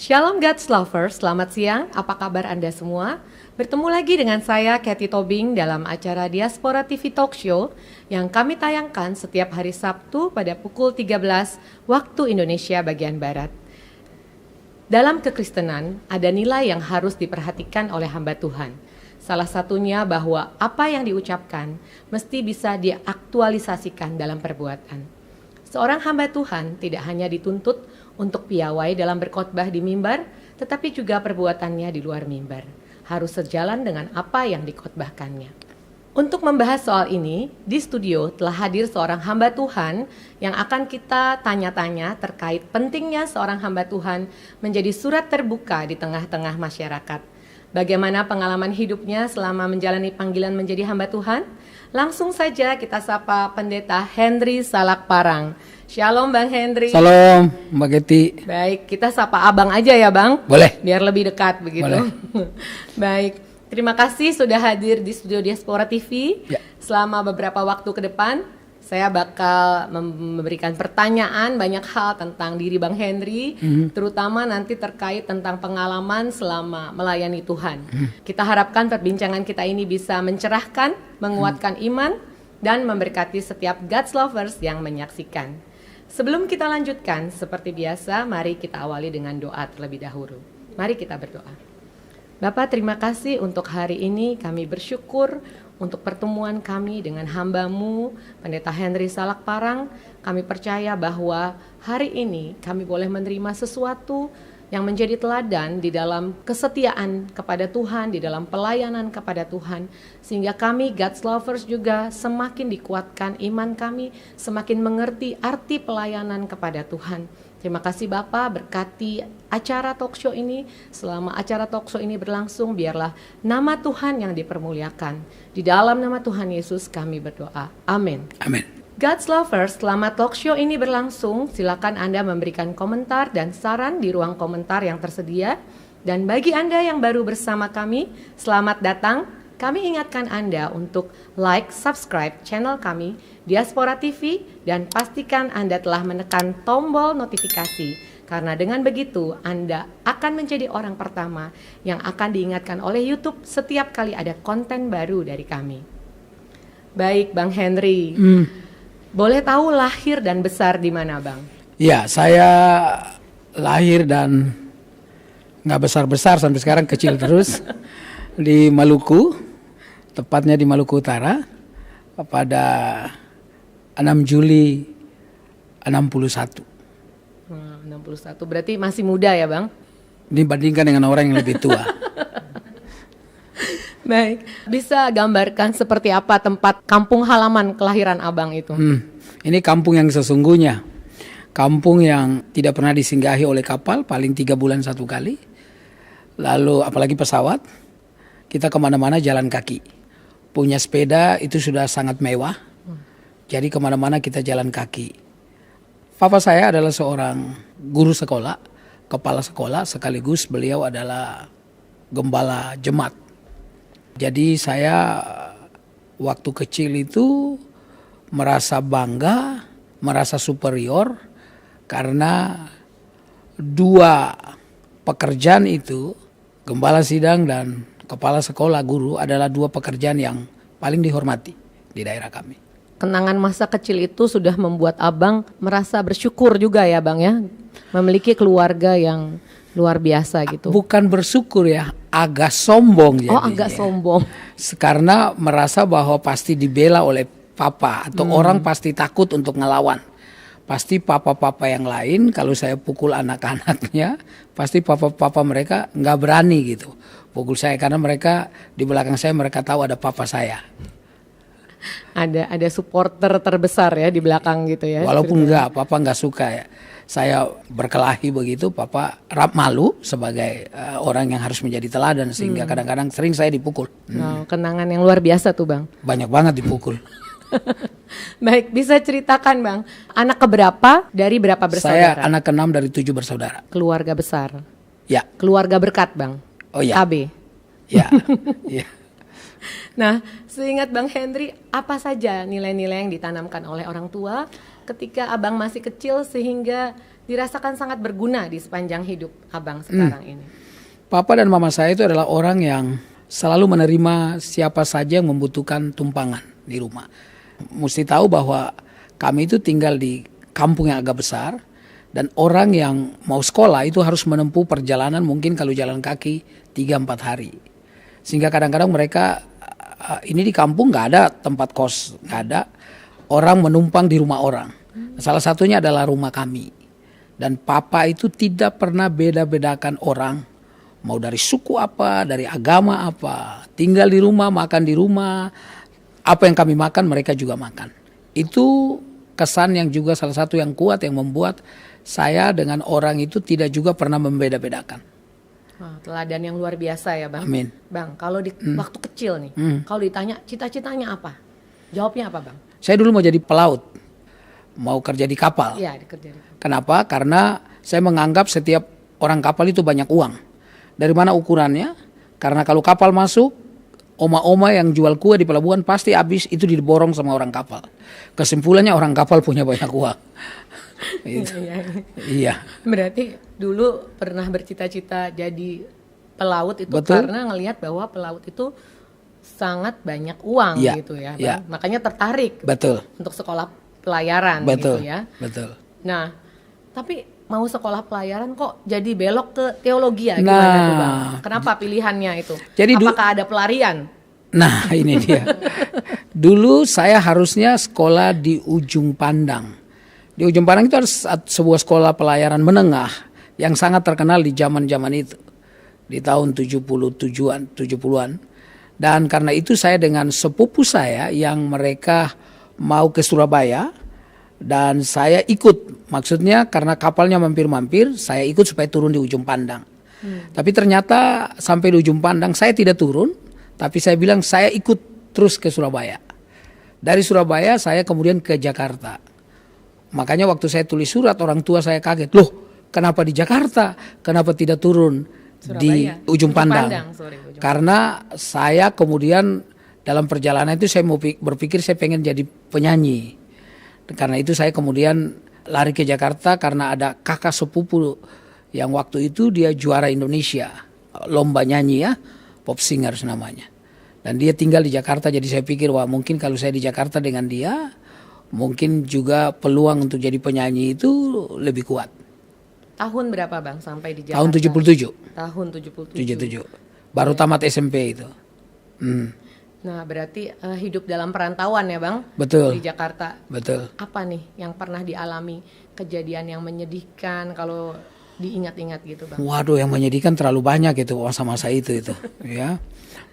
Shalom God's Lovers, selamat siang, apa kabar Anda semua? Bertemu lagi dengan saya, Kathy Tobing, dalam acara Diaspora TV Talk Show yang kami tayangkan setiap hari Sabtu pada pukul 13 waktu Indonesia bagian Barat. Dalam kekristenan, ada nilai yang harus diperhatikan oleh hamba Tuhan. Salah satunya bahwa apa yang diucapkan mesti bisa diaktualisasikan dalam perbuatan. Seorang hamba Tuhan tidak hanya dituntut untuk piawai dalam berkhotbah di mimbar, tetapi juga perbuatannya di luar mimbar harus sejalan dengan apa yang dikhotbahkannya. Untuk membahas soal ini, di studio telah hadir seorang hamba Tuhan yang akan kita tanya-tanya terkait pentingnya seorang hamba Tuhan menjadi surat terbuka di tengah-tengah masyarakat. Bagaimana pengalaman hidupnya selama menjalani panggilan menjadi hamba Tuhan? Langsung saja kita sapa Pendeta Henry Salakparang. Shalom Bang Henry. Shalom Mbak Getty. Baik, kita sapa Abang aja ya Bang. Boleh. Biar lebih dekat begitu. Boleh. Baik, terima kasih sudah hadir di studio Diaspora TV. Ya. Selama beberapa waktu ke depan, saya bakal memberikan pertanyaan banyak hal tentang diri Bang Henry, terutama nanti terkait tentang pengalaman selama melayani Tuhan. Kita harapkan perbincangan kita ini bisa mencerahkan, menguatkan iman, dan memberkati setiap God's Lovers yang menyaksikan. Sebelum kita lanjutkan, seperti biasa, mari kita awali dengan doa terlebih dahulu. Mari kita berdoa. Bapa, terima kasih untuk hari ini. Kami bersyukur untuk pertemuan kami dengan hamba-Mu, Pendeta Henry Salakparang. Kami percaya bahwa hari ini kami boleh menerima sesuatu yang menjadi teladan di dalam kesetiaan kepada Tuhan, di dalam pelayanan kepada Tuhan. Sehingga kami, God's Lovers juga semakin dikuatkan iman kami, semakin mengerti arti pelayanan kepada Tuhan. Terima kasih Bapak, berkati acara talk show ini. Selama acara talk show ini berlangsung, biarlah nama Tuhan yang dipermuliakan. Di dalam nama Tuhan Yesus kami berdoa. Amin. Amin. God's Lovers, selama talk show ini berlangsung, silakan Anda memberikan komentar dan saran di ruang komentar yang tersedia. Dan bagi Anda yang baru bersama kami, selamat datang. Kami ingatkan Anda untuk like, subscribe channel kami, Diaspora TV, dan pastikan Anda telah menekan tombol notifikasi. Karena dengan begitu, Anda akan menjadi orang pertama yang akan diingatkan oleh YouTube setiap kali ada konten baru dari kami. Baik, Bang Henry. Boleh tahu lahir dan besar di mana, Bang? Ya, saya lahir dan nggak besar-besar sampai sekarang, kecil terus di Maluku, tepatnya di Maluku Utara, pada 6 Juli 61. 61, berarti masih muda ya, Bang? Dibandingkan dengan orang yang lebih tua. Baik, bisa gambarkan seperti apa tempat kampung halaman kelahiran Abang itu? Ini kampung yang sesungguhnya. Kampung yang tidak pernah disinggahi oleh kapal, paling 3 bulan 1 kali. Lalu apalagi pesawat, kita kemana-mana jalan kaki. Punya sepeda itu sudah sangat mewah, jadi kemana-mana kita jalan kaki. Papa saya adalah seorang guru sekolah, kepala sekolah, sekaligus beliau adalah gembala jemaat. Jadi saya waktu kecil itu merasa bangga, merasa superior karena 2 pekerjaan itu, gembala sidang dan kepala sekolah guru adalah 2 pekerjaan yang paling dihormati di daerah kami. Kenangan masa kecil itu sudah membuat Abang merasa bersyukur juga ya, Bang ya, memiliki keluarga yang luar biasa gitu. Bukan bersyukur ya, agak sombong jadinya. Oh, agak sombong. Karena merasa bahwa pasti dibela oleh papa atau orang pasti takut untuk ngelawan. Pasti papa-papa yang lain kalau saya pukul anak-anaknya, pasti papa-papa mereka nggak berani gitu pukul saya karena mereka di belakang saya mereka tahu ada papa saya. Ada supporter terbesar ya di belakang gitu ya. Walaupun papa nggak suka ya. Saya berkelahi begitu, papa malu sebagai orang yang harus menjadi teladan sehingga kadang-kadang sering saya dipukul. Wow, kenangan yang luar biasa tuh, Bang. Banyak banget dipukul. Baik, bisa ceritakan, Bang, anak keberapa dari berapa bersaudara? Saya anak ke-6 dari 7 bersaudara. Keluarga besar. Ya. Keluarga berkat, Bang. Oh ya. KB. Ya. Ya. Nah, seingat Bang Henry, apa saja nilai-nilai yang ditanamkan oleh orang tua ketika Abang masih kecil sehingga dirasakan sangat berguna di sepanjang hidup Abang sekarang ini? Papa dan mama saya itu adalah orang yang selalu menerima siapa saja yang membutuhkan tumpangan di rumah. Mesti tahu bahwa kami itu tinggal di kampung yang agak besar, dan orang yang mau sekolah itu harus menempuh perjalanan mungkin kalau jalan kaki 3-4 hari. Sehingga kadang-kadang mereka, ini di kampung nggak ada tempat kos, nggak ada, orang menumpang di rumah orang. Salah satunya adalah rumah kami. Dan papa itu tidak pernah beda-bedakan orang, mau dari suku apa, dari agama apa, tinggal di rumah, makan di rumah, apa yang kami makan mereka juga makan. Itu kesan yang juga salah satu yang kuat yang membuat saya dengan orang itu tidak juga pernah membeda-bedakan. Wah, teladan yang luar biasa ya Bang. Amin. Bang, kalau di waktu kecil nih, kalau ditanya cita-citanya apa? Jawabnya apa Bang? Saya dulu mau jadi pelaut, mau kerja di kapal. Iya, kerja di kapal. Kenapa? Karena saya menganggap setiap orang kapal itu banyak uang. Dari mana ukurannya? Karena kalau kapal masuk, oma-oma yang jual kue di pelabuhan pasti habis, itu diborong sama orang kapal. Kesimpulannya orang kapal punya banyak uang. Iya. Berarti dulu pernah bercita-cita jadi pelaut itu Betul. karena ngelihat bahwa pelaut itu sangat banyak uang Ya, gitu ya, ya. Bang. Makanya tertarik Betul. untuk sekolah pelayaran Betul. gitu ya. Betul. Nah, tapi mau sekolah pelayaran kok jadi belok ke teologi ya, gimana tuh Bang? Kenapa pilihannya itu? Jadi apakah ada pelarian? Nah, ini dia. Dulu saya harusnya sekolah di Ujung Pandang. Di Ujung Pandang itu ada sebuah sekolah pelayaran menengah yang sangat terkenal di zaman-zaman itu. Di tahun 70-an. Dan karena itu saya dengan sepupu saya yang mereka mau ke Surabaya, dan saya ikut. Maksudnya karena kapalnya mampir-mampir, saya ikut supaya turun di Ujung Pandang. Tapi ternyata sampai di Ujung Pandang saya tidak turun, tapi saya bilang saya ikut terus ke Surabaya. Dari Surabaya saya kemudian ke Jakarta. Makanya waktu saya tulis surat, orang tua saya kaget. Loh, kenapa di Jakarta? Kenapa tidak turun di Ujung Pandang? Karena saya kemudian dalam perjalanan itu saya mau berpikir saya pengen jadi penyanyi. Karena itu saya kemudian lari ke Jakarta karena ada kakak sepupu yang waktu itu dia juara Indonesia. Lomba nyanyi ya, pop singers namanya. Dan dia tinggal di Jakarta, jadi saya pikir wah mungkin kalau saya di Jakarta dengan dia, mungkin juga peluang untuk jadi penyanyi itu lebih kuat. Tahun berapa Bang sampai di Jakarta? Tahun 77. Tahun 77. Baru tamat SMP itu. Nah, berarti hidup dalam perantauan ya Bang? Betul. Di Jakarta. Betul. Apa nih yang pernah dialami, kejadian yang menyedihkan kalau diingat-ingat gitu Bang? Waduh, yang menyedihkan terlalu banyak itu masa-masa itu ya.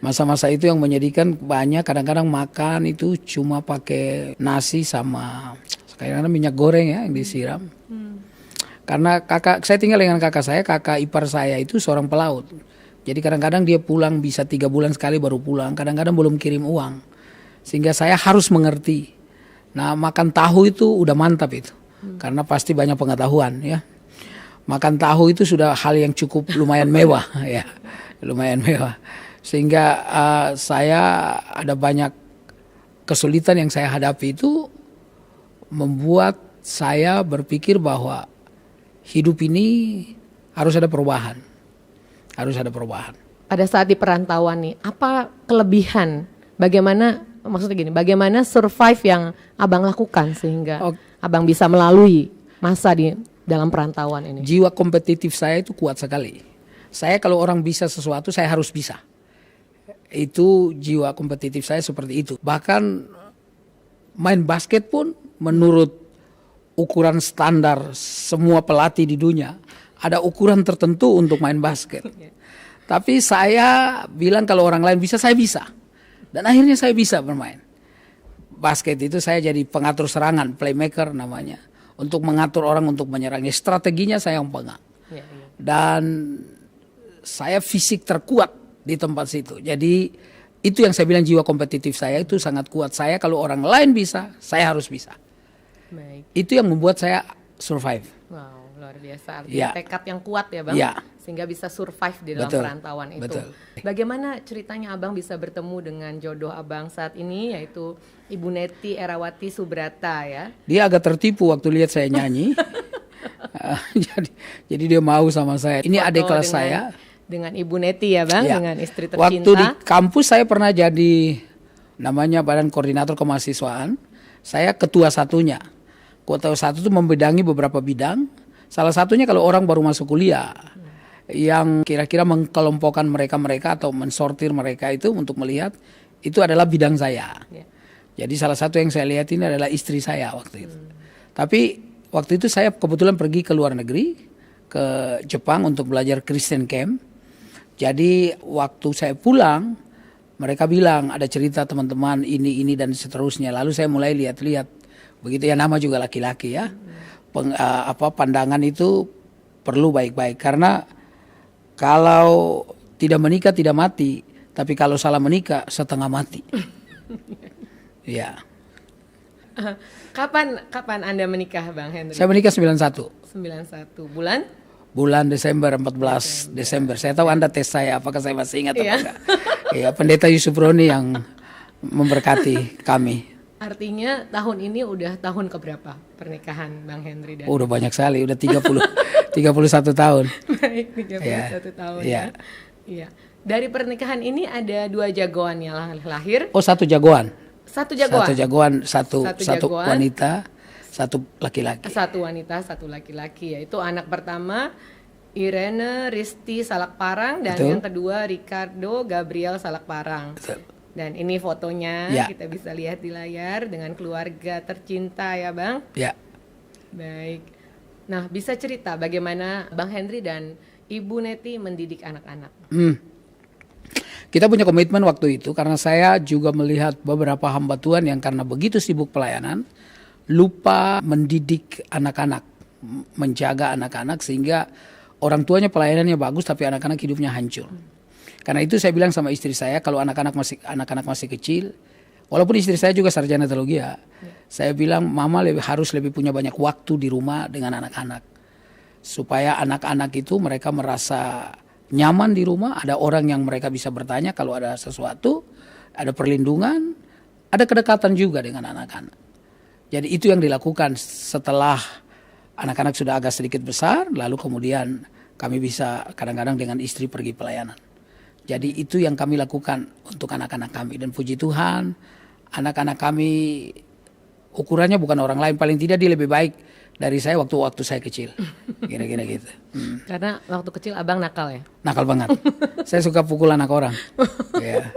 Masa-masa itu yang menyedihkan banyak, kadang-kadang makan itu cuma pakai nasi sama kadang-kadang minyak goreng ya yang disiram. Karena saya tinggal dengan kakak ipar saya itu seorang pelaut. Jadi kadang-kadang dia pulang bisa 3 bulan sekali baru pulang, kadang-kadang belum kirim uang. Sehingga saya harus mengerti. Nah, makan tahu itu udah mantap itu. Karena pasti banyak pengetahuan ya. Makan tahu itu sudah hal yang cukup lumayan mewah ya. Lumayan mewah. Sehingga saya ada banyak kesulitan yang saya hadapi itu membuat saya berpikir bahwa hidup ini harus ada perubahan. Harus ada perubahan. Pada saat di perantauan nih, apa kelebihan? Bagaimana survive yang Abang lakukan sehingga Abang bisa melalui masa di dalam perantauan ini? Jiwa kompetitif saya itu kuat sekali. Saya kalau orang bisa sesuatu, saya harus bisa. Itu jiwa kompetitif saya seperti itu. Bahkan main basket pun menurut ukuran standar semua pelatih di dunia, ada ukuran tertentu untuk main basket. Tapi saya bilang kalau orang lain bisa, saya bisa. Dan akhirnya saya bisa bermain. Basket itu saya jadi pengatur serangan, playmaker namanya. Untuk mengatur orang untuk menyerangnya. Strateginya saya yang pegang. Dan saya fisik terkuat di tempat situ. Jadi itu yang saya bilang jiwa kompetitif saya itu sangat kuat. Saya kalau orang lain bisa, saya harus bisa. Baik. Itu yang membuat saya survive. Wow, luar biasa. Artinya tekad yang kuat ya Bang? Ya. sehingga bisa survive di dalam Betul, perantauan itu. betul. Bagaimana ceritanya Abang bisa bertemu dengan jodoh Abang saat ini, yaitu Ibu Neti Erawati Subrata ya? Dia agak tertipu waktu lihat saya nyanyi. jadi dia mau sama saya. Ini Foto adik kelas dengan- saya. Dengan Ibu Neti ya Bang, Ya. dengan istri tercinta. Waktu di kampus saya pernah jadi namanya Badan Koordinator Kemahasiswaan. Saya ketua satunya. Ketua satu itu membedangi beberapa bidang. Salah satunya kalau orang baru masuk kuliah, yang kira-kira mengkelompokkan mereka-mereka atau mensortir mereka itu untuk melihat itu adalah bidang saya. Ya. Jadi salah satu yang saya lihat ini adalah istri saya waktu itu. Tapi waktu itu saya kebetulan pergi ke luar negeri, ke Jepang untuk belajar Christian Camp. Jadi waktu saya pulang, mereka bilang ada cerita teman-teman ini dan seterusnya. Lalu saya mulai lihat-lihat. Begitu ya, nama juga laki-laki ya. Pandangan itu perlu baik-baik, karena kalau tidak menikah tidak mati, tapi kalau salah menikah setengah mati. Ya. Kapan Anda menikah Bang Henry? Saya menikah 91. 91 bulan? Bulan Desember, 14 Desember. Saya tahu Anda tes saya, apakah saya masih ingat Iya. atau enggak. Ya, Pendeta Yusuf Roni yang memberkati kami. Artinya tahun ini udah tahun keberapa pernikahan Bang Henry dan Oh, udah banyak sekali, udah 31 tahun. baik 31 Ya. tahun Ya. ya. Iya. Dari pernikahan ini ada 2 jagoan yang lahir. Oh, satu jagoan. Satu jagoan. Satu jagoan. wanita, satu laki-laki. Satu wanita, satu laki-laki, yaitu anak pertama Irene Risti Salakparang dan Betul. yang kedua Ricardo Gabriel Salakparang. Betul. Dan ini fotonya Ya. kita bisa lihat di layar dengan keluarga tercinta ya Bang. Ya. Baik. Nah, bisa cerita bagaimana Bang Henry dan Ibu Neti mendidik anak-anak? Kita punya komitmen waktu itu karena saya juga melihat beberapa hamba Tuhan yang karena begitu sibuk pelayanan lupa mendidik anak-anak, menjaga anak-anak sehingga orang tuanya pelayanannya bagus tapi anak-anak hidupnya hancur. Karena itu saya bilang sama istri saya, kalau anak-anak masih kecil, walaupun istri saya juga sarjana teologi ya, saya bilang mama harus lebih punya banyak waktu di rumah dengan anak-anak supaya anak-anak itu mereka merasa nyaman di rumah, ada orang yang mereka bisa bertanya kalau ada sesuatu, ada perlindungan, ada kedekatan juga dengan anak-anak. Jadi itu yang dilakukan setelah anak-anak sudah agak sedikit besar, lalu kemudian kami bisa kadang-kadang dengan istri pergi pelayanan. Jadi itu yang kami lakukan untuk anak-anak kami, dan puji Tuhan anak-anak kami ukurannya bukan orang lain, paling tidak dia lebih baik dari saya waktu saya kecil, kira-kira gitu. Karena waktu kecil Abang nakal ya? Nakal banget. Saya suka pukul anak orang. Ya.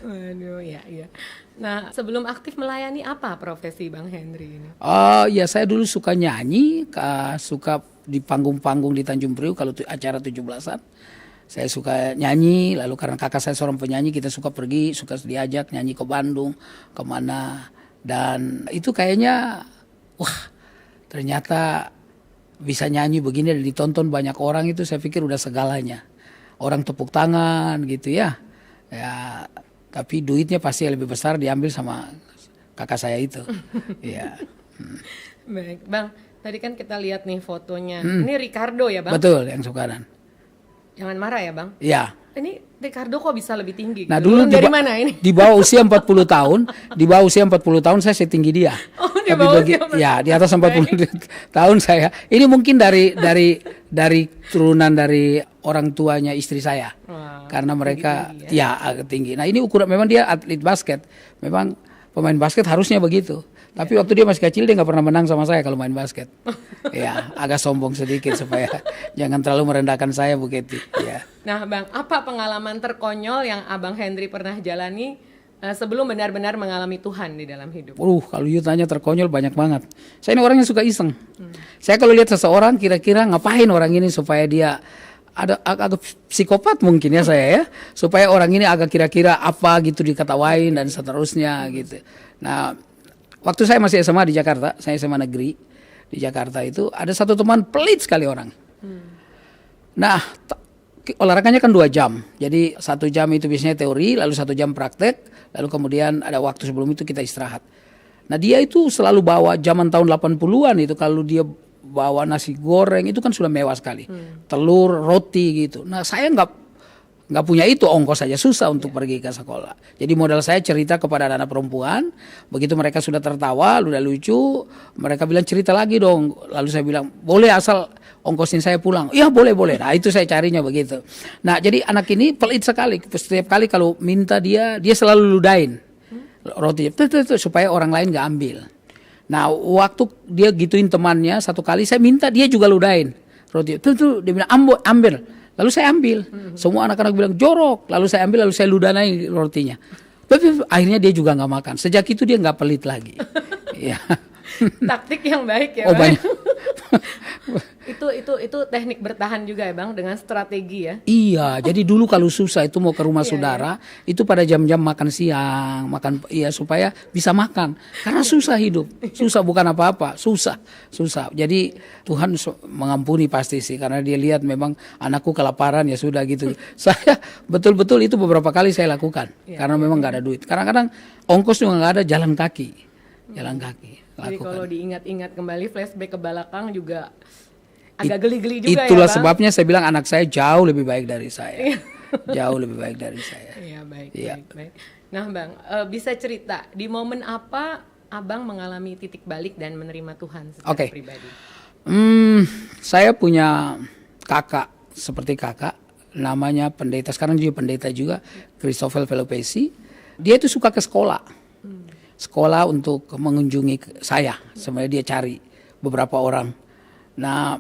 Waduh, ya. Nah, sebelum aktif melayani apa profesi Bang Henry ini? Oh ya, saya dulu suka nyanyi, suka di panggung-panggung di Tanjung Priok kalau acara 17-an. Saya suka nyanyi, lalu karena kakak saya seorang penyanyi, kita suka pergi, suka diajak nyanyi ke Bandung, kemana. Dan itu kayaknya, wah ternyata bisa nyanyi begini dan ditonton banyak orang, itu saya pikir udah segalanya. Orang tepuk tangan gitu ya. Ya, tapi duitnya pasti lebih besar diambil sama kakak saya itu. Ya. Baik, Bang. Tadi kan kita lihat nih fotonya. Ini Ricardo ya, Bang? Betul, yang sukaran. Jangan marah ya, Bang. Ya. Ini Ricardo kok bisa lebih tinggi? Nah, gitu? dulu Dari mana ini? Di bawah usia 40 tahun, di bawah usia 40 tahun saya setinggi dia. Oh, di bawah usia 40. Ya, di atas 40 tahun saya. Ini mungkin dari turunan dari orang tuanya istri saya. Wah, Karena mereka tinggi-tinggi ya agak tinggi. Nah, ini ukuran memang dia atlet basket. Memang pemain basket harusnya begitu. Tapi waktu dia masih kecil dia nggak pernah menang sama saya kalau main basket. Ya, agak sombong sedikit supaya jangan terlalu merendahkan saya Bu Keti. Ya. Nah, Bang, apa pengalaman terkonyol yang Abang Henry pernah jalani sebelum benar-benar mengalami Tuhan di dalam hidup? Kalau you tanya terkonyol banyak banget. Saya ini orangnya suka iseng. Saya kalau lihat seseorang kira-kira ngapain orang ini supaya dia agak psikopat mungkin ya saya ya, supaya orang ini agak kira-kira apa gitu diketawain dan seterusnya gitu. Nah, waktu saya masih SMA di Jakarta, saya SMA negeri di Jakarta itu ada satu teman pelit sekali orang. Nah, olahraganya kan 2 jam, jadi 1 jam itu biasanya teori, lalu 1 jam praktek, lalu kemudian ada waktu sebelum itu kita istirahat. Nah, dia itu selalu bawa zaman tahun 80-an itu, kalau dia bawa nasi goreng, itu kan sudah mewah sekali. Telur, roti gitu. Nah saya nggak punya itu, ongkos saja susah untuk pergi ke sekolah. Jadi modal saya cerita kepada anak-anak perempuan. Begitu mereka sudah tertawa, udah lucu, mereka bilang cerita lagi dong. Lalu saya bilang boleh asal ongkosin saya pulang. Iya boleh. Nah itu saya carinya begitu. Nah jadi anak ini pelit sekali. Setiap kali kalau minta dia selalu ludahin roti tuh, supaya orang lain nggak ambil. Nah waktu dia gituin temannya satu kali, saya minta dia juga ludahin roti tuh, dia bilang ambil. Lalu saya ambil. Semua anak-anak bilang jorok. Lalu saya ambil, lalu saya ludahin rotinya. Tapi akhirnya dia juga nggak makan. Sejak itu dia nggak pelit lagi. Ya. Taktik yang baik ya, Oh, Bang. banyak. Itu teknik bertahan juga ya, Bang, dengan strategi ya. Iya, jadi dulu kalau susah itu mau ke rumah saudara, itu pada jam-jam makan siang, supaya bisa makan. Karena susah hidup, susah bukan apa-apa, susah. Jadi Tuhan mengampuni pasti sih, karena dia lihat memang anakku kelaparan ya sudah gitu. Saya betul-betul itu beberapa kali saya lakukan, karena memang nggak ada duit. Kadang-kadang ongkos juga nggak ada, jalan kaki. Jadi kalau diingat-ingat kembali, flashback ke belakang juga agak geli-geli juga. Itulah ya, Bang? sebabnya saya bilang anak saya jauh lebih baik dari saya. Jauh lebih baik dari saya. Iya, baik. Iya. Nah, Bang, bisa cerita di momen apa Abang mengalami titik balik dan menerima Tuhan secara pribadi? Saya punya kakak, seperti kakak, namanya pendeta, sekarang dia pendeta juga, Christopher Pelopesi. Dia itu suka ke sekolah untuk mengunjungi saya, sebenarnya dia cari beberapa orang. Nah,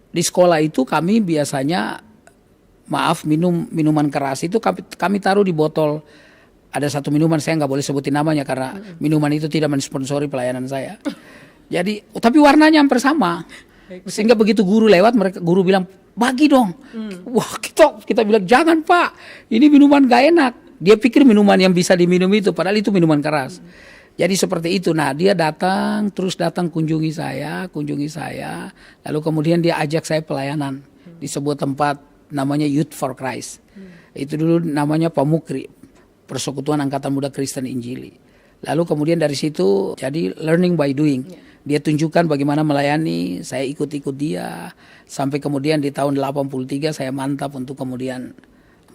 di sekolah itu kami biasanya minuman keras itu kami taruh di botol. Ada satu minuman, saya nggak boleh sebutin namanya karena minuman itu tidak mensponsori pelayanan saya. Jadi, tapi warnanya hampir sama. Sehingga begitu guru lewat, guru bilang bagi dong. Wah, kita bilang jangan Pak, ini minuman gak enak. Dia pikir minuman yang bisa diminum itu, padahal itu minuman keras. Jadi seperti itu. Nah dia terus datang kunjungi saya. Lalu kemudian dia ajak saya pelayanan di sebuah tempat namanya Youth for Christ. Itu dulu namanya Pamukri, Persekutuan Angkatan Muda Kristen Injili. Lalu kemudian dari situ jadi learning by doing. Dia tunjukkan bagaimana melayani, saya ikut-ikut dia. Sampai kemudian di tahun 83 saya mantap untuk kemudian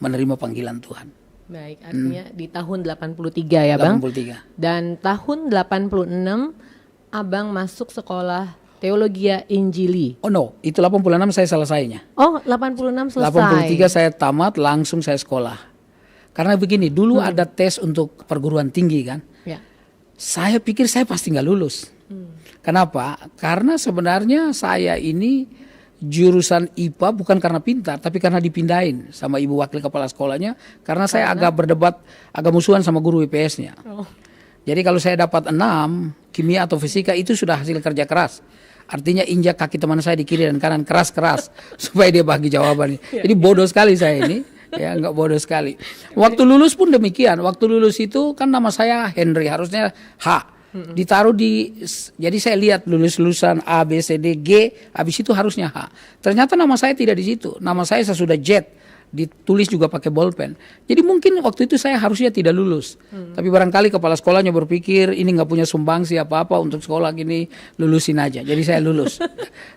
menerima panggilan Tuhan. Baik, artinya di tahun 83 ya, Bang? 83. Dan tahun 86 Abang masuk sekolah Teologia Injili. Oh no, itu 86 saya selesainya. Oh, 86 selesai. 83 saya tamat, langsung saya sekolah. Karena begini, dulu ada tes untuk perguruan tinggi kan. Ya. Saya pikir saya pasti nggak lulus. Kenapa? Karena sebenarnya saya ini jurusan IPA bukan karena pintar, tapi karena dipindahin sama ibu wakil kepala sekolahnya. Karena saya agak berdebat, agak musuhan sama guru IPS-nya. Jadi kalau saya dapat 6, kimia atau fisika itu sudah hasil kerja keras. Artinya injak kaki teman saya di kiri dan kanan keras-keras supaya dia bagi jawabannya. Jadi bodoh sekali saya ini. Ya nggak bodoh sekali. Waktu lulus pun demikian. Waktu lulus itu kan nama saya Henry, harusnya H. Ditaruh jadi saya lihat lulusan A, B, C, D, G, habis itu harusnya H. Ternyata nama saya tidak di situ. Nama saya sesudah Z, ditulis juga pakai bolpen. Jadi mungkin waktu itu saya harusnya tidak lulus. Tapi barangkali kepala sekolahnya berpikir ini nggak punya sumbangsi apa-apa untuk sekolah gini, lulusin aja. Jadi saya lulus.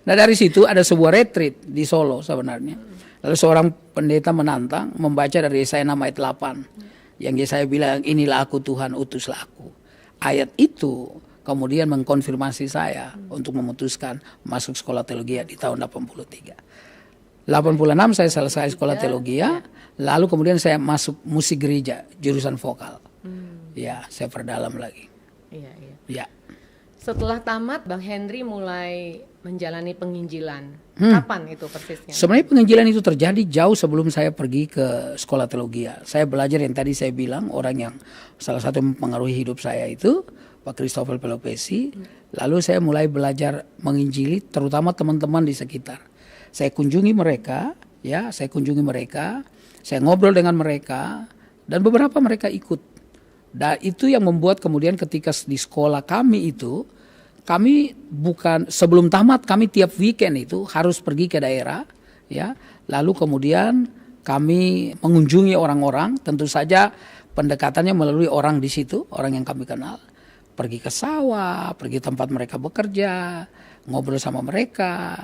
Nah dari situ ada sebuah retreat di Solo sebenarnya. Lalu seorang pendeta menantang membaca dari Yesaya 6 ayat 8. Yang Yesaya bilang, inilah aku Tuhan, utuslah aku. Ayat itu kemudian mengkonfirmasi saya untuk memutuskan masuk sekolah teologi di tahun 83. 86 saya selesai sekolah teologi, lalu kemudian saya masuk musik gereja, jurusan vokal. Ya, saya perdalam lagi. Iya. Ya. Setelah tamat, Bang Henry mulai menjalani penginjilan. Kapan itu persisnya? Sebenarnya penginjilan itu terjadi jauh sebelum saya pergi ke sekolah teologi. Saya belajar yang tadi saya bilang, orang yang salah satu yang mempengaruhi hidup saya itu Pak Christopher Pelopesi. Lalu saya mulai belajar menginjili, terutama teman-teman di sekitar. Saya kunjungi mereka, saya ngobrol dengan mereka, dan beberapa mereka ikut. Dan itu yang membuat kemudian ketika di sekolah kami itu, kami bukan sebelum tamat, kami tiap weekend itu harus pergi ke daerah, ya. Lalu kemudian kami mengunjungi orang-orang, tentu saja pendekatannya melalui orang di situ, orang yang kami kenal. Pergi ke sawah, pergi tempat mereka bekerja, ngobrol sama mereka,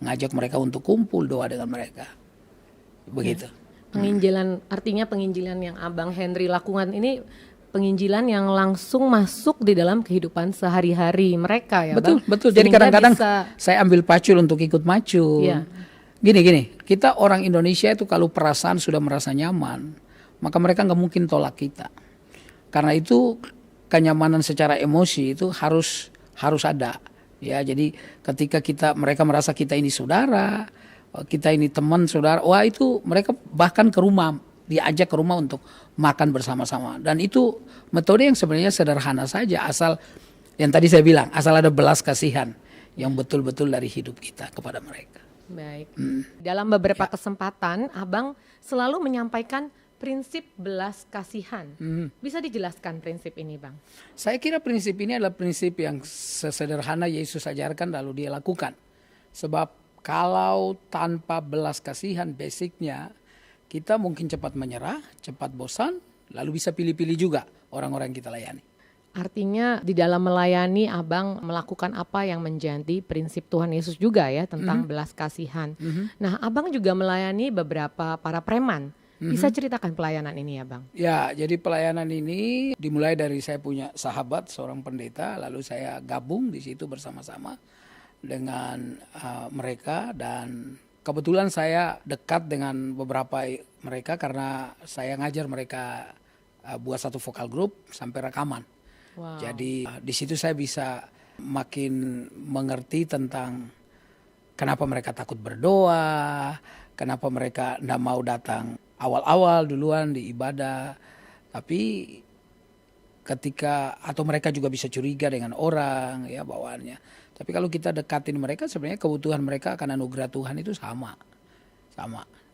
ngajak mereka untuk kumpul, doa dengan mereka. Begitu. Penginjilan, artinya penginjilan yang Abang Henry lakukan ini penginjilan yang langsung masuk di dalam kehidupan sehari-hari mereka ya, Betul, Bang? betul. Jadi Sehingga kadang-kadang bisa- saya ambil pacul untuk ikut macul. Iya. Gini, kita orang Indonesia itu kalau perasaan sudah merasa nyaman, maka mereka nggak mungkin tolak kita. Karena itu kenyamanan secara emosi itu harus ada. Ya, jadi ketika mereka merasa kita ini saudara, kita ini teman saudara, wah itu mereka bahkan ke rumah, diajak ke rumah untuk makan bersama-sama. Dan itu metode yang sebenarnya sederhana saja, asal yang tadi saya bilang, asal ada belas kasihan yang betul-betul dari hidup kita kepada mereka. Baik. Dalam beberapa kesempatan, Abang selalu menyampaikan prinsip belas kasihan. Bisa dijelaskan prinsip ini, Bang? Saya kira prinsip ini adalah prinsip yang sesederhana Yesus ajarkan lalu dia lakukan. Sebab kalau tanpa belas kasihan basicnya, kita mungkin cepat menyerah, cepat bosan, lalu bisa pilih-pilih juga orang-orang yang kita layani. Artinya di dalam melayani Abang melakukan apa yang menjadi prinsip Tuhan Yesus juga ya tentang belas kasihan. Nah, Abang juga melayani beberapa para preman. Bisa ceritakan pelayanan ini ya, Bang? Ya, jadi pelayanan ini dimulai dari saya punya sahabat seorang pendeta, lalu saya gabung di situ bersama-sama dengan mereka, dan kebetulan saya dekat dengan beberapa mereka karena saya ngajar mereka buat satu vokal group sampai rekaman. Wow. Jadi di situ saya bisa makin mengerti tentang kenapa mereka takut berdoa, kenapa mereka tidak mau datang awal-awal duluan di ibadah, tapi ketika atau mereka juga bisa curiga dengan orang ya bawaannya. Tapi kalau kita dekatin mereka, sebenarnya kebutuhan mereka akan anugerah Tuhan itu sama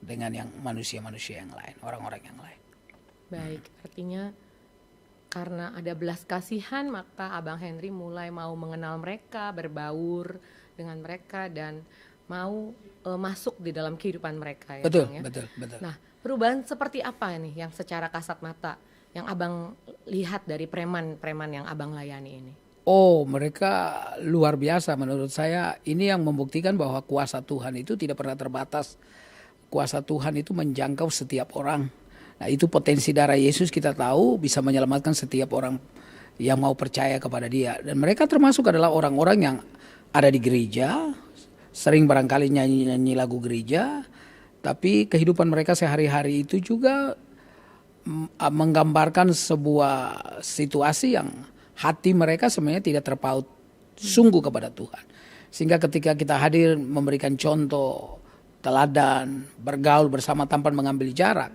dengan yang manusia-manusia yang lain, orang-orang yang lain. Baik, artinya karena ada belas kasihan maka Abang Henry mulai mau mengenal mereka, berbaur dengan mereka dan mau masuk di dalam kehidupan mereka ya, Betul, Bang, ya? betul. Nah, perubahan seperti apa nih yang secara kasat mata yang Abang lihat dari preman-preman yang Abang layani ini? Oh, mereka luar biasa menurut saya. Ini yang membuktikan bahwa kuasa Tuhan itu tidak pernah terbatas. Kuasa Tuhan itu menjangkau setiap orang. Nah, itu potensi darah Yesus kita tahu bisa menyelamatkan setiap orang yang mau percaya kepada Dia. Dan mereka termasuk adalah orang-orang yang ada di gereja, sering barangkali nyanyi lagu gereja, tapi kehidupan mereka sehari-hari itu juga menggambarkan sebuah situasi yang hati mereka sebenarnya tidak terpaut sungguh kepada Tuhan. Sehingga ketika kita hadir memberikan contoh, teladan, bergaul bersama tanpa mengambil jarak.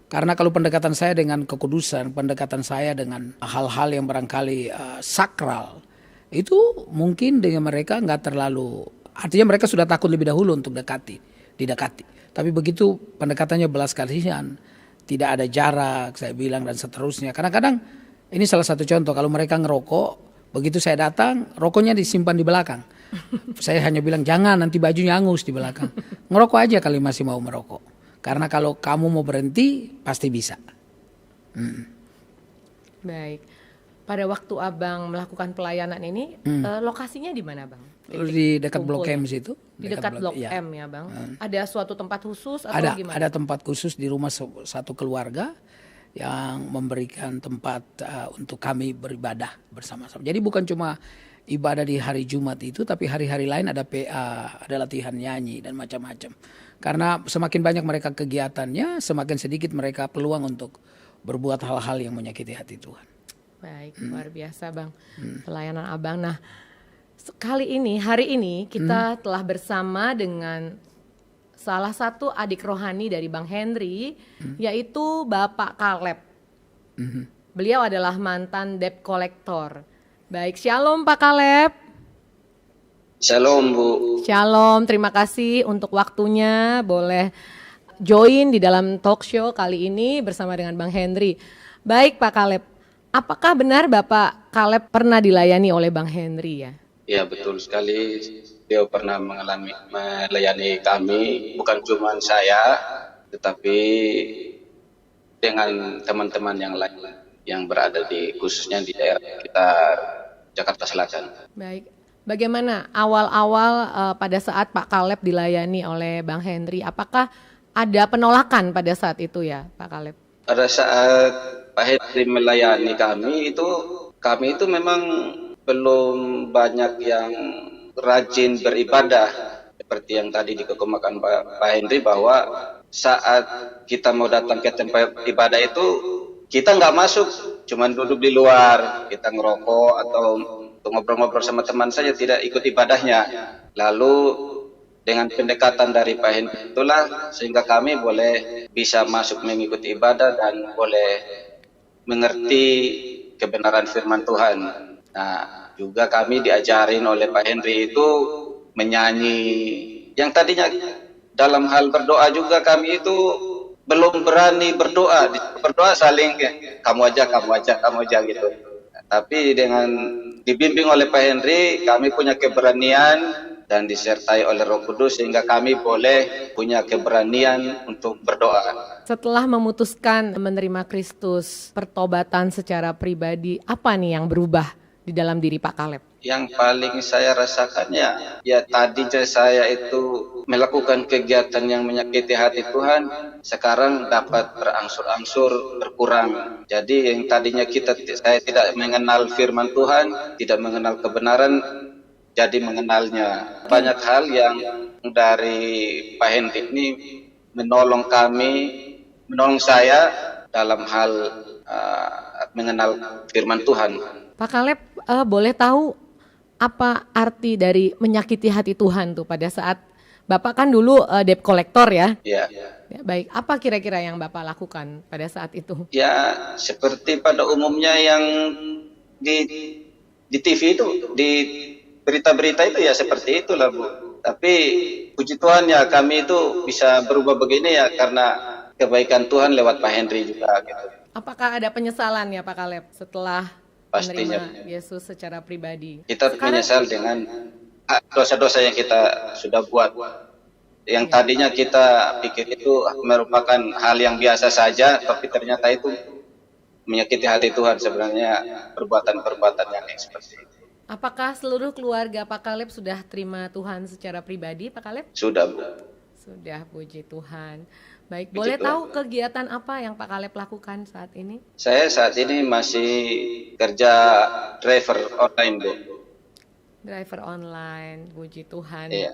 Karena kalau pendekatan saya dengan kekudusan, pendekatan saya dengan hal-hal yang barangkali sakral, itu mungkin dengan mereka nggak terlalu, artinya mereka sudah takut lebih dahulu untuk didekati. Tapi begitu pendekatannya belas kasihan, tidak ada jarak, saya bilang dan seterusnya. Kadang-kadang ini salah satu contoh, kalau mereka ngerokok, begitu saya datang, rokoknya disimpan di belakang. Saya hanya bilang, jangan nanti bajunya hangus di belakang. Ngerokok aja kali masih mau merokok. Karena kalau kamu mau berhenti, pasti bisa. Baik, pada waktu Abang melakukan pelayanan ini, lokasinya di mana, Bang? Di dekat Blok M situ. Di dekat Blok ya. M ya, Bang? Ada suatu tempat khusus atau gimana? Ada tempat khusus di rumah satu keluarga yang memberikan tempat untuk kami beribadah bersama-sama. Jadi bukan cuma ibadah di hari Jumat itu, tapi hari-hari lain ada PA, ada latihan nyanyi dan macam-macam. Karena semakin banyak mereka kegiatannya, semakin sedikit mereka peluang untuk berbuat hal-hal yang menyakiti hati Tuhan. Baik, luar biasa, Bang. Pelayanan Abang. Nah, hari ini kita telah bersama dengan salah satu adik rohani dari Bang Henry, yaitu Bapak Caleb. Beliau adalah mantan debt collector. Baik, shalom Pak Caleb. Shalom Bu. Shalom, terima kasih untuk waktunya. Boleh join di dalam talk show kali ini bersama dengan Bang Henry. Baik Pak Caleb, apakah benar Bapak Caleb pernah dilayani oleh Bang Henry ya? Ya betul sekali. Dia pernah melayani kami, bukan cuma saya, tetapi dengan teman-teman yang lain yang berada khususnya di daerah kita Jakarta Selatan. Baik, Bagaimana awal-awal pada saat Pak Kaleb dilayani oleh Bang Henry? Apakah ada penolakan pada saat itu ya Pak Kaleb? Pada saat Pak Henry melayani kami itu memang belum banyak yang rajin beribadah. Seperti yang tadi dikemukakan Pak Henry bahwa saat kita mau datang ke tempat ibadah itu kita nggak masuk, cuman duduk di luar, kita ngerokok atau ngobrol-ngobrol sama teman saja, tidak ikut ibadahnya. Lalu dengan pendekatan dari Pak Henry itulah sehingga kami boleh bisa masuk mengikuti ibadah dan boleh mengerti kebenaran firman Tuhan. Nah, juga kami diajarin oleh Pak Henry itu menyanyi. Yang tadinya dalam hal berdoa juga kami itu belum berani berdoa. Berdoa saling kamu aja gitu. Tapi dengan dibimbing oleh Pak Henry, kami punya keberanian dan disertai oleh Roh Kudus sehingga kami boleh punya keberanian untuk berdoa. Setelah memutuskan menerima Kristus, pertobatan secara pribadi, apa nih yang berubah di dalam diri Pak Kaleb? Yang paling saya rasakannya, ya tadinya saya itu melakukan kegiatan yang menyakiti hati Tuhan, sekarang dapat berangsur-angsur berkurang. Jadi yang tadinya saya tidak mengenal firman Tuhan, tidak mengenal kebenaran, jadi mengenalnya. Banyak hal yang dari Pak Henry ini menolong saya dalam hal mengenal firman Tuhan. Pak Kaleb, boleh tahu apa arti dari menyakiti hati Tuhan tuh pada saat Bapak kan dulu debt collector ya? Ya. Ya, baik, apa kira-kira yang Bapak lakukan pada saat itu? Ya, seperti pada umumnya yang di TV itu, di berita-berita itu ya seperti itulah Bu. Tapi puji Tuhan ya kami itu bisa berubah begini ya karena kebaikan Tuhan lewat Pak Henry juga gitu. Apakah ada penyesalan ya Pak Kaleb setelah Pastinya menerima Yesus secara pribadi? Kita menyesal dengan dosa-dosa yang kita sudah buat. Yang tadinya kita pikir itu merupakan hal yang biasa saja, tapi ternyata itu menyakiti hati Tuhan sebenarnya perbuatan-perbuatan yang seperti itu. Apakah seluruh keluarga Pak Kaleb sudah terima Tuhan secara pribadi, Pak Kaleb? Sudah, Bu. Sudah, puji Tuhan. Baik, Puji boleh Tuhan. tahu kegiatan apa yang Pak Kaleb lakukan saat ini? Saya saat ini masih kerja driver online, Bu. Driver online, puji Tuhan. Iya.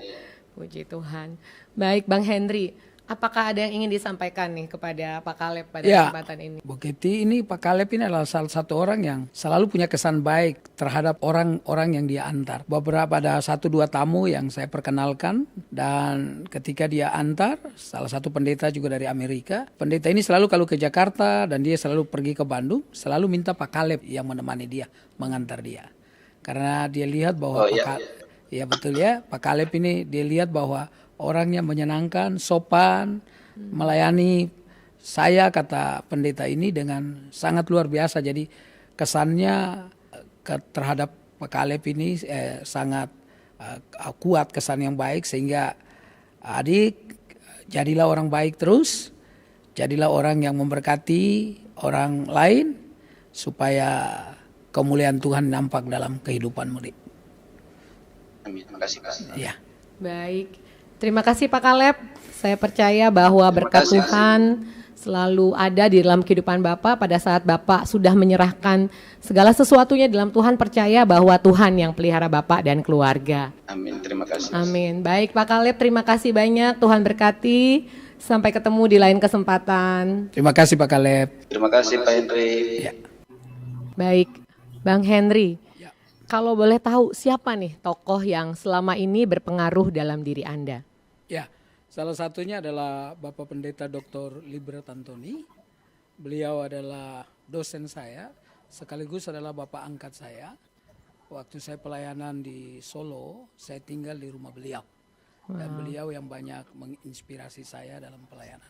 Puji Tuhan. Baik, Bang Henry, apakah ada yang ingin disampaikan nih kepada Pak Kaleb pada kesempatan ini? Bu Keti, ini Pak Kaleb ini adalah salah satu orang yang selalu punya kesan baik terhadap orang-orang yang dia antar. Beberapa ada 1-2 tamu yang saya perkenalkan dan ketika dia antar, salah satu pendeta juga dari Amerika. Pendeta ini selalu kalau ke Jakarta dan dia selalu pergi ke Bandung, selalu minta Pak Kaleb yang menemani dia, mengantar dia. Karena dia lihat bahwa ya betul ya, Pak Kaleb ini dia lihat bahwa orangnya menyenangkan, sopan, melayani saya, kata pendeta ini, dengan sangat luar biasa. Jadi kesannya terhadap Pak Kaleb ini sangat kuat, kesan yang baik, sehingga adik jadilah orang baik terus, jadilah orang yang memberkati orang lain supaya kemuliaan Tuhan nampak dalam kehidupanmu. Amin. Terima kasih, Pak. Ya. Baik, terima kasih Pak Kaleb. Saya percaya bahwa berkat Tuhan selalu ada di dalam kehidupan Bapak pada saat Bapak sudah menyerahkan segala sesuatunya dalam Tuhan, percaya bahwa Tuhan yang pelihara Bapak dan keluarga. Amin, terima kasih. Amin. Baik Pak Kaleb, terima kasih banyak. Tuhan berkati. Sampai ketemu di lain kesempatan. Terima kasih Pak Kaleb. Terima kasih Pak Henry. Ya. Baik, Bang Henry. Kalau boleh tahu siapa nih tokoh yang selama ini berpengaruh dalam diri Anda? Ya, salah satunya adalah Bapak Pendeta Dr. Libret Antoni. Beliau adalah dosen saya, sekaligus adalah bapak angkat saya. Waktu saya pelayanan di Solo, saya tinggal di rumah beliau. Dan beliau yang banyak menginspirasi saya dalam pelayanan.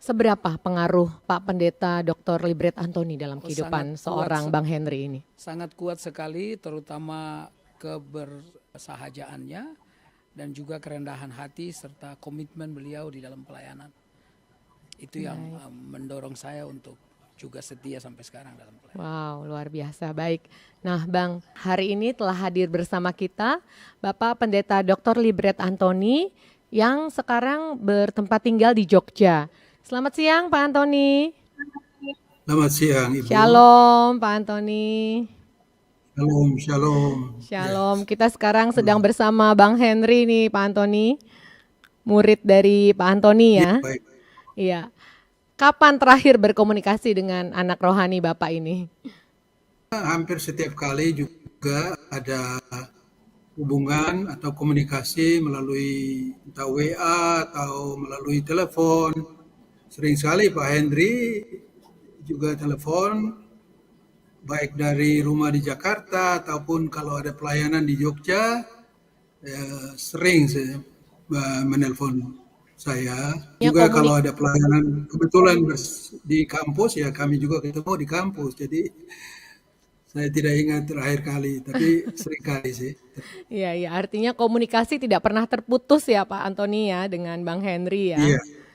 Seberapa pengaruh Pak Pendeta Dr. Libret Antoni dalam kehidupan seorang Bang Henry ini? Sangat kuat sekali, terutama kebersahajaannya dan juga kerendahan hati serta komitmen beliau di dalam pelayanan. Itu yang mendorong saya untuk juga setia sampai sekarang dalam pelayanan. Wow, luar biasa. Baik. Nah, Bang, hari ini telah hadir bersama kita Bapak Pendeta Dr. Libret Antoni yang sekarang bertempat tinggal di Jogja. Selamat siang, Pak Antoni. Selamat siang, Ibu. Shalom, Pak Antoni. Shalom, shalom. Shalom. Kita sekarang sedang bersama Bang Henry nih, Pak Antoni. Murid dari Pak Antoni ya. Baik. Iya. Kapan terakhir berkomunikasi dengan anak rohani Bapak ini? Hampir setiap kali juga ada hubungan atau komunikasi melalui entah WA atau melalui telepon. Sering sekali Pak Henry juga telepon, baik dari rumah di Jakarta ataupun kalau ada pelayanan di Jogja, sering saya menelpon saya. Ya, Juga kalau ada pelayanan kebetulan di kampus, ya kami juga ketemu di kampus. Jadi saya tidak ingat terakhir kali, tapi sering kali sih. Iya, artinya komunikasi tidak pernah terputus ya Pak Antoni ya dengan Bang Henry ya.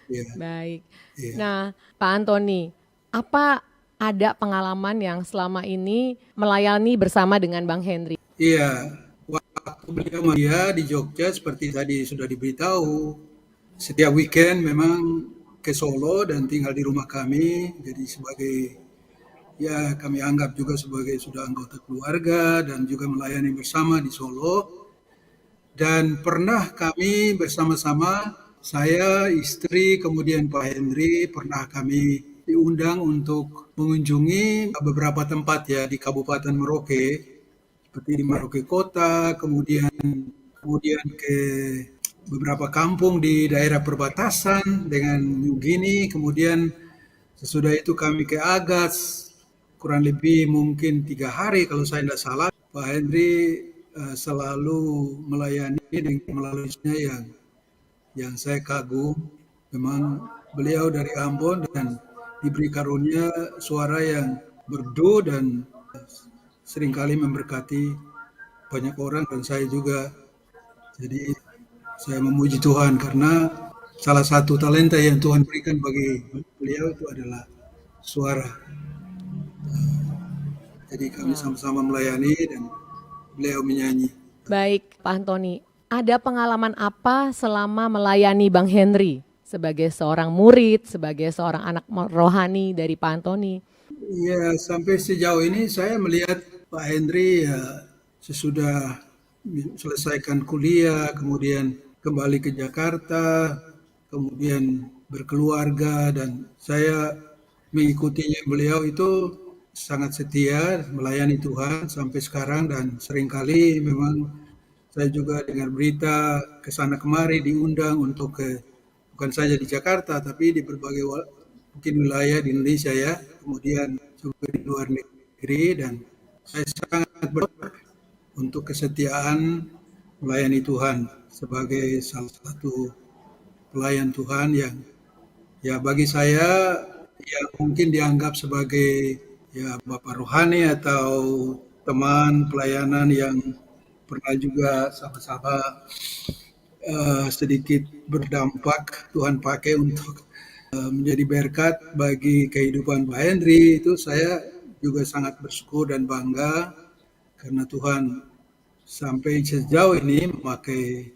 Iya. Baik. Iya. Nah, Pak Antoni, apa ada pengalaman yang selama ini melayani bersama dengan Bang Henry? Iya, waktu beliau di Jogja seperti tadi sudah diberitahu, setiap weekend memang ke Solo dan tinggal di rumah kami, jadi sebagai, ya kami anggap juga sebagai sudah anggota keluarga dan juga melayani bersama di Solo. Dan pernah kami bersama-sama, saya, istri, kemudian Pak Henry, pernah kami diundang untuk mengunjungi beberapa tempat ya di Kabupaten Merauke, seperti di Merauke Kota, kemudian ke beberapa kampung di daerah perbatasan dengan New Guinea, kemudian sesudah itu kami ke Agats, kurang lebih mungkin 3 hari kalau saya tidak salah. Pak Henry selalu melayani dengan melaluinya yang saya kagum. Memang beliau dari Ambon dan diberi karunia suara yang merdu dan seringkali memberkati banyak orang dan saya juga. Jadi saya memuji Tuhan karena salah satu talenta yang Tuhan berikan bagi beliau itu adalah suara. Jadi kami sama-sama melayani dan beliau menyanyi. Baik, Pak Antoni, ada pengalaman apa selama melayani Bang Henry sebagai seorang murid, sebagai seorang anak rohani dari Pak Antoni? Ya, sampai sejauh ini saya melihat Pak Henry ya, sesudah selesaikan kuliah, kemudian kembali ke Jakarta, kemudian berkeluarga, dan saya mengikutinya. Beliau itu sangat setia melayani Tuhan sampai sekarang, dan seringkali memang saya juga dengar berita ke sana kemari diundang untuk bukan saja di Jakarta tapi di berbagai mungkin wilayah di Indonesia ya, kemudian juga di luar negeri, dan saya sangat bersyukur untuk kesetiaan melayani Tuhan sebagai salah satu pelayan Tuhan yang ya bagi saya ya mungkin dianggap sebagai ya bapak rohani atau teman pelayanan yang pernah juga sama-sama sedikit berdampak Tuhan pakai untuk menjadi berkat bagi kehidupan Pak Henry. Itu saya juga sangat bersyukur dan bangga karena Tuhan sampai sejauh ini memakai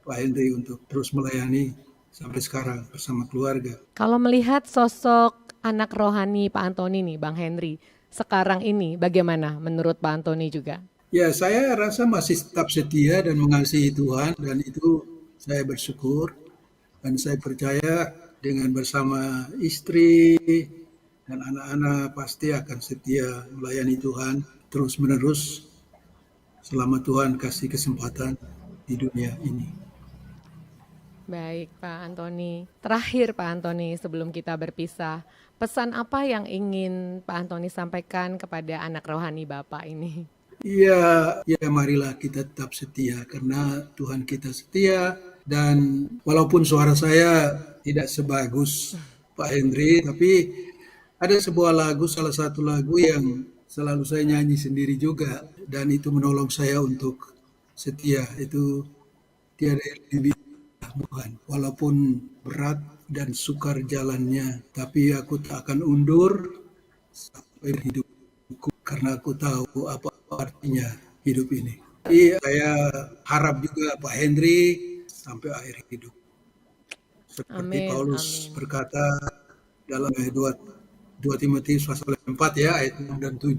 Pak Henry untuk terus melayani sampai sekarang bersama keluarga. Kalau melihat sosok anak rohani Pak Antoni nih, Bang Henry, sekarang ini bagaimana menurut Pak Antoni juga? Ya, saya rasa masih tetap setia dan mengasihi Tuhan, dan itu saya bersyukur. Dan saya percaya dengan bersama istri dan anak-anak pasti akan setia melayani Tuhan terus-menerus selama Tuhan kasih kesempatan di dunia ini. Baik Pak Antoni, terakhir Pak Antoni sebelum kita berpisah, pesan apa yang ingin Pak Antoni sampaikan kepada anak rohani Bapak ini? Ya marilah kita tetap setia karena Tuhan kita setia, dan walaupun suara saya tidak sebagus Pak Henry, tapi ada sebuah lagu, salah satu lagu yang selalu saya nyanyi sendiri juga, dan itu menolong saya untuk setia. Itu tiada yang lebih Tuhan, walaupun berat dan sukar jalannya, tapi aku tak akan undur, sampai hidupku, karena aku tahu apa artinya hidup ini. Jadi saya harap juga Pak Henry sampai akhir hidup. Seperti Amin, Paulus amin. berkata dalam 2 Timotius pasal 4 ya, ayat 6 dan 7,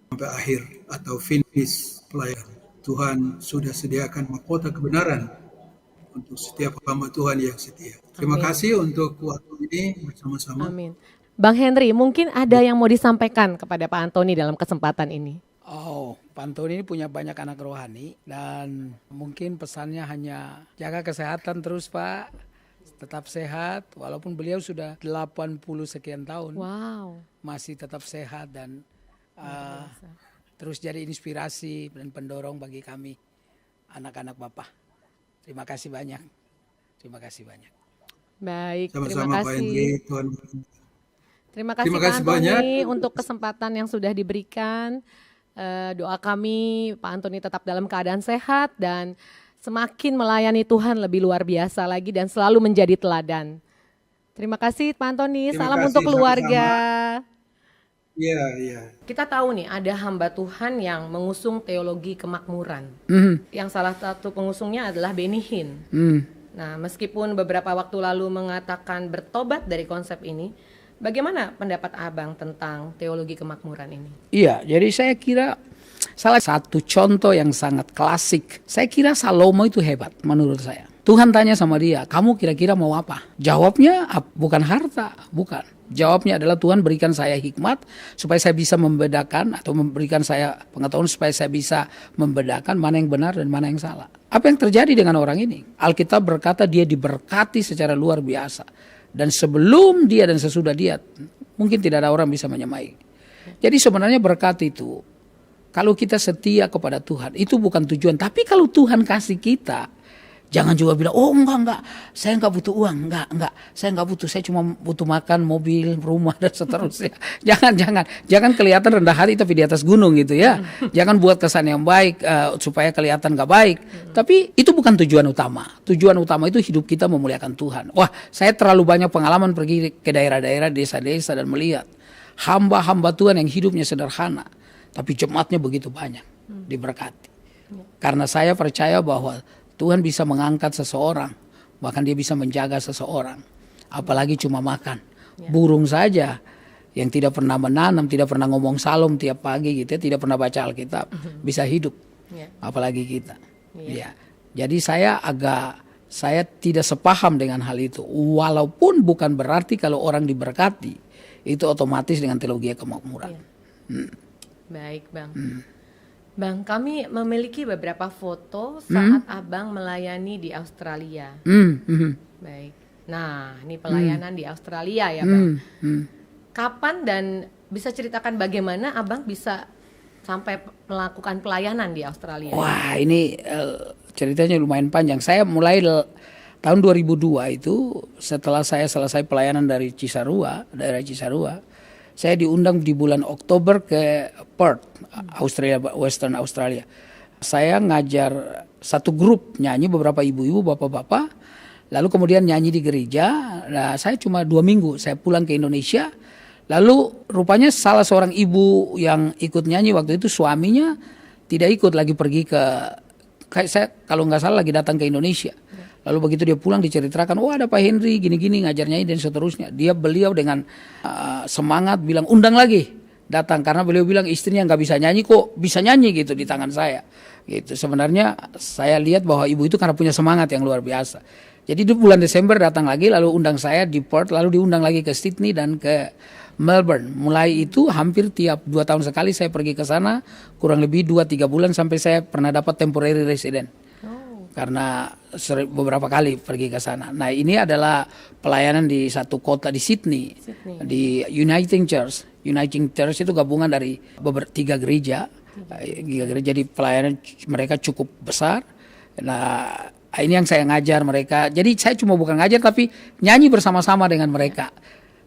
sampai akhir atau finish pelayanan. Tuhan sudah sediakan mahkota kebenaran untuk setiap hamba Tuhan yang setia. Terima Amin. kasih untuk waktu ini bersama-sama. Amin. Bang Henry, mungkin ada yang mau disampaikan kepada Pak Antoni dalam kesempatan ini. Oh, Pak Antoni ini punya banyak anak rohani dan mungkin pesannya hanya jaga kesehatan terus Pak, tetap sehat walaupun beliau sudah 80 sekian tahun Wow. masih tetap sehat dan terus jadi inspirasi dan pendorong bagi kami anak-anak Bapak. Terima kasih banyak. Terima kasih banyak. Baik, terima Sama-sama Pak Henry, kasih. Tuhan. Terima kasih Terima Pak kasih Antoni banyak. untuk kesempatan yang sudah diberikan. Doa kami Pak Antoni tetap dalam keadaan sehat dan semakin melayani Tuhan lebih luar biasa lagi dan selalu menjadi teladan. Terima kasih Pak Antoni, Terima salam kasih, untuk keluarga. Iya, iya. Kita tahu nih ada hamba Tuhan yang mengusung teologi kemakmuran. Yang salah satu pengusungnya adalah Benny Hinn. Nah, meskipun beberapa waktu lalu mengatakan bertobat dari konsep ini, bagaimana pendapat Abang tentang teologi kemakmuran ini? Iya, jadi saya kira salah satu contoh yang sangat klasik, saya kira Salomo itu hebat menurut saya. Tuhan tanya sama dia, kamu kira-kira mau apa? Jawabnya bukan harta, bukan. Jawabnya adalah Tuhan berikan saya hikmat supaya saya bisa membedakan atau memberikan saya pengetahuan supaya saya bisa membedakan mana yang benar dan mana yang salah. Apa yang terjadi dengan orang ini? Alkitab berkata dia diberkati secara luar biasa. Dan sebelum dia dan sesudah dia, mungkin tidak ada orang bisa menyamai. Jadi sebenarnya berkat itu, kalau kita setia kepada Tuhan, itu bukan tujuan. Tapi kalau Tuhan kasih kita, jangan juga bilang, oh enggak, saya enggak butuh uang, enggak, saya enggak butuh, saya cuma butuh makan, mobil, rumah dan seterusnya. Jangan kelihatan rendah hati tapi di atas gunung gitu ya. Jangan buat kesan yang baik supaya kelihatan enggak baik. Tapi itu bukan tujuan utama. Tujuan utama itu hidup kita memuliakan Tuhan. Wah, saya terlalu banyak pengalaman pergi ke daerah-daerah, desa-desa dan melihat hamba-hamba Tuhan yang hidupnya sederhana, tapi jemaatnya begitu banyak, diberkati. Karena saya percaya bahwa Tuhan bisa mengangkat seseorang, bahkan dia bisa menjaga seseorang. Apalagi cuma makan. Burung saja yang tidak pernah menanam, tidak pernah ngomong salam tiap pagi gitu, tidak pernah baca Alkitab, bisa hidup. Apalagi kita. Ya. Jadi saya tidak sepaham dengan hal itu. Walaupun bukan berarti kalau orang diberkati, itu otomatis dengan teologi kemakmuran. Baik Bang. Bang, kami memiliki beberapa foto saat Abang melayani di Australia. Baik. Nah, ini pelayanan di Australia ya Bang. Kapan dan bisa ceritakan bagaimana Abang bisa sampai melakukan pelayanan di Australia? Wah, ini ceritanya lumayan panjang. Saya mulai tahun 2002 itu setelah saya selesai pelayanan dari daerah Cisarua. Saya diundang di bulan Oktober ke Perth, Australia, Western Australia. Saya ngajar satu grup nyanyi, beberapa ibu-ibu, bapak-bapak. Lalu kemudian nyanyi di gereja. Nah, saya cuma 2 minggu, saya pulang ke Indonesia. Lalu rupanya salah seorang ibu yang ikut nyanyi waktu itu suaminya tidak ikut lagi pergi kayak saya kalau nggak salah lagi datang ke Indonesia. Lalu begitu dia pulang diceritakan, ada Pak Henry gini-gini ngajar nyanyi dan seterusnya. Beliau dengan semangat bilang undang lagi datang karena beliau bilang istrinya nggak bisa nyanyi kok bisa nyanyi gitu di tangan saya. Gitu. Sebenarnya saya lihat bahwa ibu itu karena punya semangat yang luar biasa. Jadi di bulan Desember datang lagi lalu undang saya di Perth lalu diundang lagi ke Sydney dan ke Melbourne. Mulai itu hampir tiap 2 tahun sekali saya pergi ke sana kurang lebih 2-3 bulan sampai saya pernah dapat temporary resident. Karena beberapa kali pergi ke sana. Nah, ini adalah pelayanan di satu kota di Sydney. Di Uniting Church. Uniting Church itu gabungan dari 3 gereja. 3 gereja, jadi pelayanan mereka cukup besar. Nah, ini yang saya ngajar mereka. Jadi saya cuma bukan ngajar tapi nyanyi bersama-sama dengan mereka.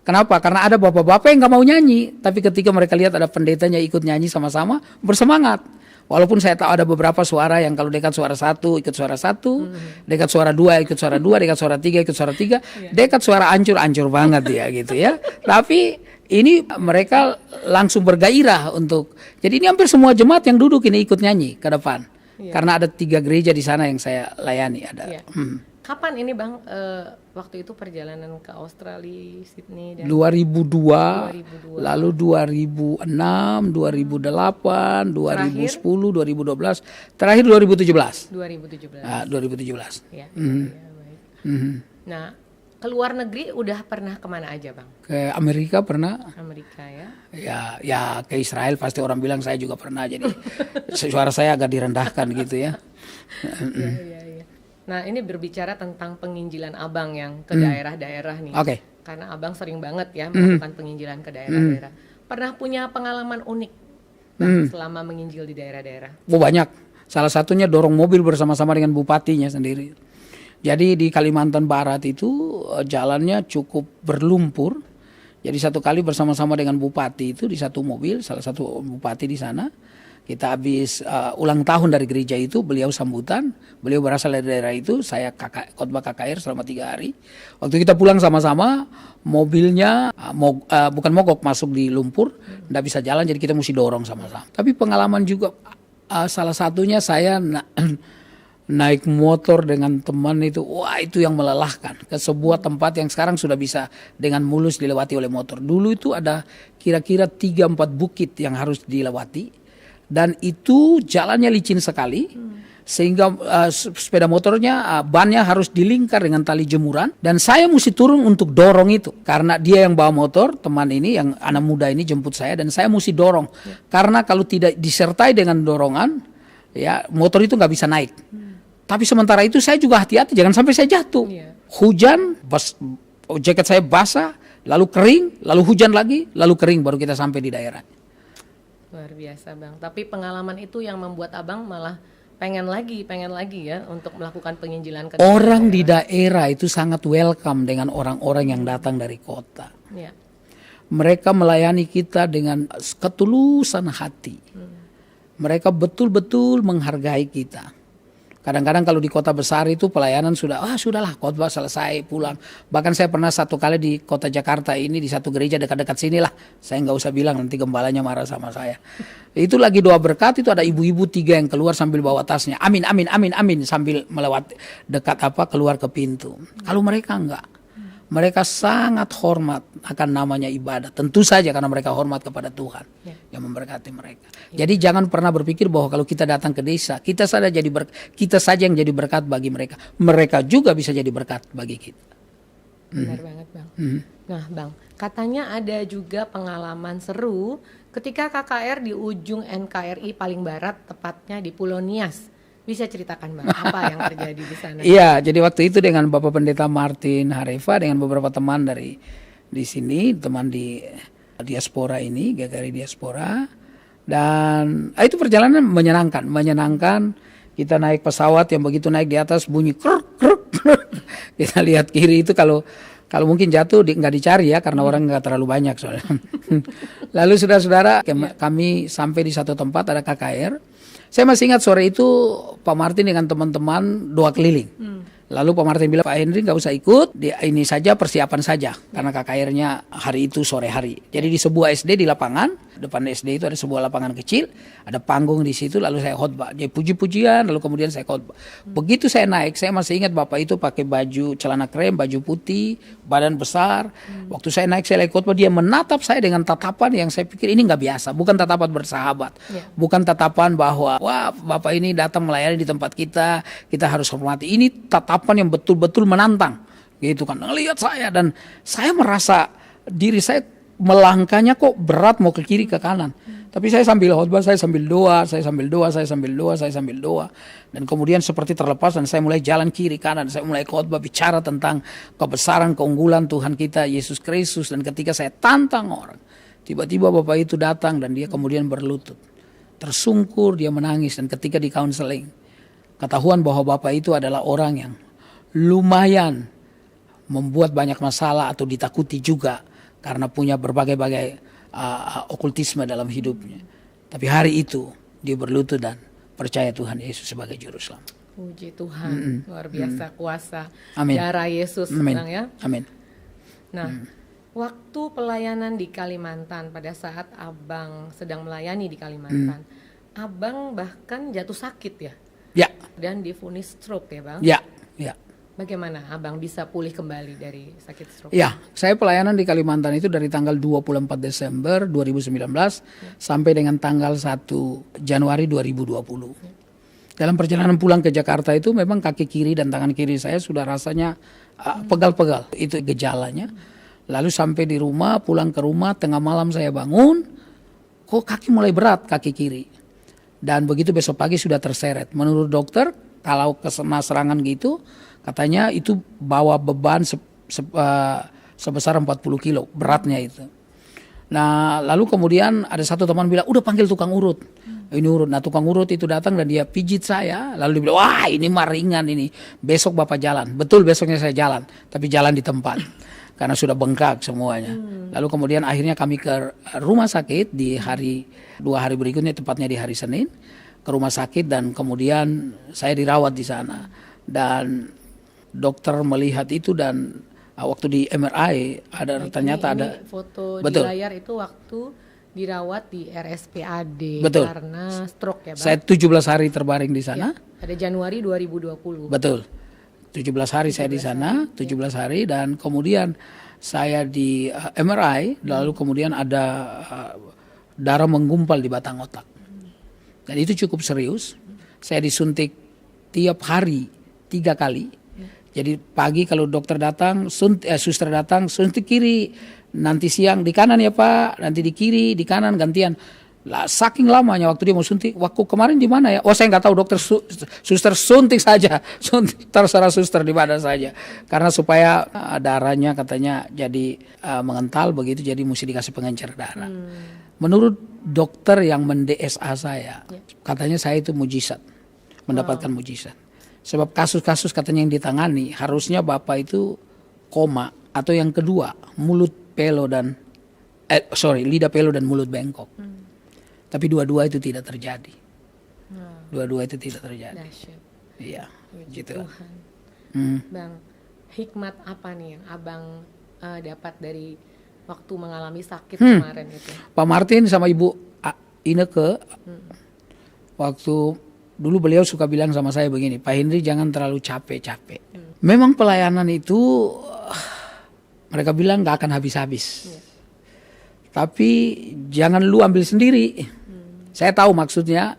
Kenapa? Karena ada bapak-bapak yang gak mau nyanyi. Tapi ketika mereka lihat ada pendetanya ikut nyanyi sama-sama, bersemangat. Walaupun saya tahu ada beberapa suara yang kalau dekat suara 1 ikut suara 1, dekat suara 2 ikut suara 2, dekat suara 3 ikut suara 3, dekat suara ancur banget ya gitu ya. Tapi ini mereka langsung bergairah untuk. Jadi ini hampir semua jemaat yang duduk ini ikut nyanyi ke depan. Karena ada 3 gereja di sana yang saya layani ada. Kapan ini Bang waktu itu perjalanan ke Australia, Sydney dan 2002, lalu 2006, 2008, 2010, 2012, terakhir 2017. 2017. 2017. Ya, baik. Nah, ke luar negeri udah pernah kemana aja Bang? Ke Amerika pernah. Amerika ya. Ya ke Israel pasti orang bilang saya juga pernah, jadi suara saya agak direndahkan gitu ya. Iya. Nah, ini berbicara tentang penginjilan Abang yang ke daerah-daerah nih. Oke. Karena Abang sering banget ya melakukan penginjilan ke daerah-daerah. Pernah punya pengalaman unik Bang, selama menginjil di daerah-daerah? Banyak. Salah satunya dorong mobil bersama-sama dengan bupatinya sendiri. Jadi di Kalimantan Barat itu jalannya cukup berlumpur. Jadi satu kali bersama-sama dengan bupati itu di satu mobil, salah satu bupati di sana. Kita habis ulang tahun dari gereja itu, beliau sambutan, beliau berasal dari daerah itu, saya khotbah KKR selama 3 hari. Waktu kita pulang sama-sama, mobilnya bukan mogok, masuk di lumpur, nggak bisa jalan, jadi kita mesti dorong sama-sama. Tapi pengalaman juga, salah satunya saya naik motor dengan teman itu, wah itu yang melelahkan. Ke sebuah tempat yang sekarang sudah bisa dengan mulus dilewati oleh motor. Dulu itu ada kira-kira 3-4 bukit yang harus dilewati. Dan itu jalannya licin sekali, sehingga sepeda motornya, bannya harus dilingkar dengan tali jemuran. Dan saya mesti turun untuk dorong itu. Karena dia yang bawa motor, teman ini, yang anak muda ini jemput saya, dan saya mesti dorong. Karena kalau tidak disertai dengan dorongan, ya motor itu nggak bisa naik. Tapi sementara itu saya juga hati-hati, jangan sampai saya jatuh. Hujan, jaket saya basah, lalu kering, lalu hujan lagi, lalu kering, baru kita sampai di daerah. Luar biasa Bang. Tapi pengalaman itu yang membuat Abang malah pengen lagi ya untuk melakukan penginjilan ke daerah. Orang di daerah itu sangat welcome dengan orang-orang yang datang dari kota. Ya. Mereka melayani kita dengan ketulusan hati. Mereka betul-betul menghargai kita. Kadang-kadang kalau di kota besar itu pelayanan sudahlah khotbah selesai pulang. Bahkan saya pernah satu kali di kota Jakarta ini di satu gereja dekat-dekat sinilah. Saya nggak usah bilang nanti gembalanya marah sama saya. Itu lagi doa berkat, itu ada ibu-ibu 3 yang keluar sambil bawa tasnya. Amin, amin, amin, amin sambil melewati dekat keluar ke pintu. Kalau mereka enggak. Mereka sangat hormat akan namanya ibadah. Tentu saja karena mereka hormat kepada Tuhan yang memberkati mereka. Jadi jangan pernah berpikir bahwa kalau kita datang ke desa, kita saja yang jadi berkat bagi mereka. Mereka juga bisa jadi berkat bagi kita. Benar banget Bang. Nah Bang, katanya ada juga pengalaman seru ketika KKR di ujung NKRI paling barat, tepatnya di Pulau Nias. Bisa ceritakan Bang, apa yang terjadi di sana? Iya, jadi waktu itu dengan Bapak Pendeta Martin Hareva dengan beberapa teman dari di sini, teman di diaspora ini, GKRI diaspora. Dan itu perjalanan menyenangkan. Kita naik pesawat yang begitu naik di atas bunyi kruk kruk. Kita lihat kiri itu kalau mungkin jatuh nggak dicari ya karena orang nggak terlalu banyak soalnya. Lalu saudara-saudara kami sampai di satu tempat ada KKR. Saya masih ingat sore itu Pak Martin dengan teman-teman doa keliling. Lalu Pak Martin bilang, Pak Henry nggak usah ikut, ini saja persiapan saja. Karena KKR-nya hari itu sore hari. Jadi di sebuah SD di lapangan, depan SD itu ada sebuah lapangan kecil, ada panggung di situ, lalu saya khotbah. Jadi puji-pujian, lalu kemudian saya khotbah. Begitu saya naik, saya masih ingat Bapak itu pakai baju celana krem, baju putih, badan besar. Waktu saya naik, saya lagi khotbah, dia menatap saya dengan tatapan yang saya pikir ini nggak biasa. Bukan tatapan bersahabat. Bukan tatapan bahwa, wah Bapak ini datang melayani di tempat kita harus hormati. Ini tatapan yang betul-betul menantang gitu kan. Lihat saya dan saya merasa diri saya melangkahnya kok berat mau ke kiri ke kanan. Tapi saya sambil khotbah, saya sambil doa dan kemudian seperti terlepas dan saya mulai jalan kiri kanan, saya mulai khotbah bicara tentang kebesaran keunggulan Tuhan kita Yesus Kristus. Dan ketika saya tantang orang, tiba-tiba Bapak itu datang dan dia kemudian berlutut. Tersungkur, dia menangis dan ketika di counseling ketahuan bahwa Bapak itu adalah orang yang lumayan membuat banyak masalah atau ditakuti juga karena punya berbagai-bagai okultisme dalam hidupnya. Tapi hari itu dia berlutut dan percaya Tuhan Yesus sebagai juru selamat. Puji Tuhan, luar biasa kuasa Amin. darah Yesus. Amin. Ya. Amin. Nah, Waktu pelayanan di Kalimantan pada saat Abang sedang melayani di Kalimantan, Abang bahkan jatuh sakit ya? Ya, Dan divonis stroke ya Bang? ya, ya. Bagaimana Abang bisa pulih kembali dari sakit stroke? Ya, saya pelayanan di Kalimantan itu dari tanggal 24 Desember 2019 sampai dengan tanggal 1 Januari 2020. Dalam perjalanan pulang ke Jakarta itu memang kaki kiri dan tangan kiri saya sudah rasanya pegal-pegal. Itu gejalanya. Lalu sampai di rumah, pulang ke rumah, tengah malam saya bangun, kok kaki mulai berat kaki kiri. Dan begitu besok pagi sudah terseret. Menurut dokter, kalau kena serangan gitu, katanya itu bawa beban sebesar 40 kilo, beratnya itu. Nah, lalu kemudian ada satu teman bilang, udah panggil tukang urut. Ini urut. Nah, tukang urut itu datang dan dia pijit saya. Lalu dia bilang, wah ini mah ringan ini. Besok Bapak jalan. Betul, besoknya saya jalan. Tapi jalan di tempat. Karena sudah bengkak semuanya. Lalu kemudian akhirnya kami ke rumah sakit di 2 hari berikutnya, tepatnya di hari Senin. Ke rumah sakit dan kemudian saya dirawat di sana. Dan dokter melihat itu dan waktu di MRI ada ternyata ada foto betul. Di layar itu waktu dirawat di RSPAD betul. Karena stroke ya Bang. Saya 17 hari terbaring di sana. Ya, pada Januari 2020. Betul. 17 hari saya di sana, 17 hari dan kemudian saya di MRI lalu kemudian ada darah menggumpal di batang otak. Dan itu cukup serius. Saya disuntik tiap hari 3 kali. Jadi pagi kalau dokter datang, suster datang, suntik kiri, nanti siang di kanan ya Pak, nanti di kiri, di kanan gantian. Lah saking lamanya waktu dia mau suntik, waktu kemarin di mana ya? Oh saya nggak tahu dokter, suster suntik saja, suntik terserah suster di mana saja. Karena supaya darahnya katanya jadi mengental begitu, jadi mesti dikasih pengencer darah. Menurut dokter yang men-DSA saya, katanya saya itu mujizat, mendapatkan mujizat. Sebab kasus-kasus katanya yang ditangani harusnya Bapak itu koma atau yang kedua lidah pelo dan mulut bengkok. Tapi dua-dua itu tidak terjadi. Dua-dua itu tidak terjadi. Dahsyat. Iya, gitu. Tuhan. Bang, hikmat apa nih yang Abang dapat dari waktu mengalami sakit kemarin itu? Pak Martin sama Ibu Ineke, waktu dulu beliau suka bilang sama saya begini, Pak Henry jangan terlalu capek-capek. Memang pelayanan itu mereka bilang gak akan habis-habis. Tapi jangan lu ambil sendiri. Saya tahu maksudnya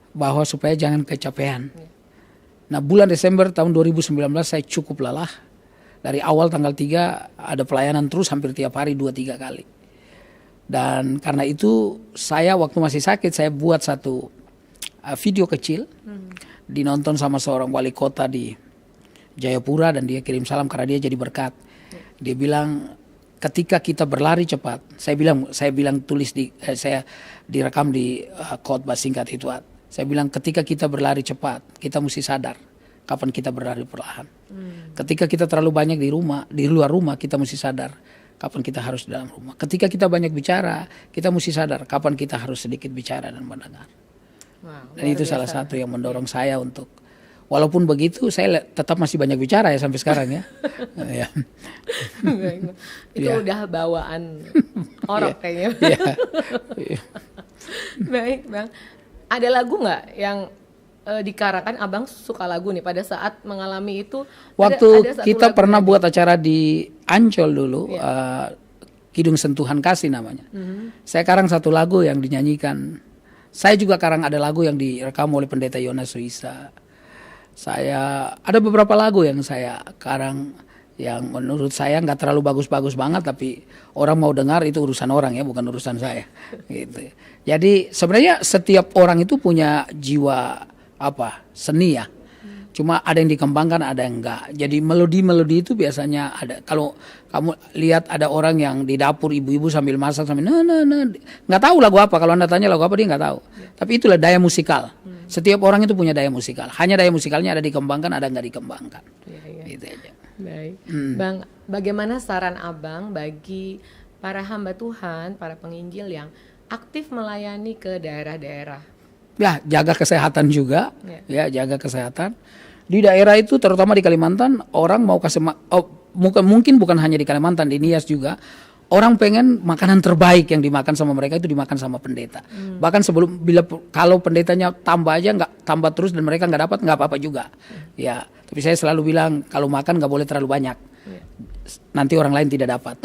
bahwa supaya jangan kecapean. Nah bulan Desember tahun 2019 saya cukup lelah. Dari awal tanggal 3 ada pelayanan terus hampir tiap hari 2-3 kali. Dan karena itu saya waktu masih sakit saya buat satu video kecil. Dinonton sama seorang wali kota di Jayapura dan dia kirim salam karena dia jadi berkat. Dia bilang ketika kita berlari cepat, saya bilang tulis saya direkam di khotbah singkat itu. Saya bilang ketika kita berlari cepat, kita mesti sadar kapan kita berlari perlahan. Ketika kita terlalu banyak di luar rumah, kita mesti sadar kapan kita harus di dalam rumah. Ketika kita banyak bicara, kita mesti sadar kapan kita harus sedikit bicara dan mendengar. Dan itu salah satu yang mendorong saya untuk, walaupun begitu saya tetap masih banyak bicara ya sampai sekarang ya. Ya. Itu udah bawaan orang kayaknya. Baik Bang, ada lagu nggak yang dikarenakan Abang suka lagu nih pada saat mengalami itu? Waktu ada kita pernah buat acara di Ancol dulu, Kidung Sentuhan Kasih namanya. Saya karang satu lagu yang dinyanyikan. Saya juga karang ada lagu yang direkam oleh Pendeta Yonas Suisa. Saya ada beberapa lagu yang saya karang yang menurut saya nggak terlalu bagus-bagus banget, tapi orang mau dengar itu urusan orang ya, bukan urusan saya. Gitu. Jadi sebenarnya setiap orang itu punya jiwa seni ya. Cuma ada yang dikembangkan, ada yang enggak. Jadi melodi-melodi itu biasanya ada. Kalau kamu lihat ada orang yang di dapur ibu-ibu sambil masak sambil nggak tahu lagu apa. Kalau Anda tanya lagu apa dia nggak tahu. Tapi itulah daya musikal. Setiap orang itu punya daya musikal. Hanya daya musikalnya ada dikembangkan, ada nggak dikembangkan. Gitu aja. Baik. Bang, bagaimana saran Abang bagi para hamba Tuhan, para penginjil yang aktif melayani ke daerah-daerah? Ya, jaga kesehatan juga. Ya, jaga kesehatan. Di daerah itu terutama di Kalimantan orang mau mungkin bukan hanya di Kalimantan, di Nias juga. Orang pengen makanan terbaik yang dimakan sama mereka itu dimakan sama pendeta. Bahkan kalau pendetanya tambah aja, nggak tambah terus dan mereka nggak dapat, nggak apa-apa juga. Ya, tapi saya selalu bilang kalau makan nggak boleh terlalu banyak. Nanti orang lain tidak dapat.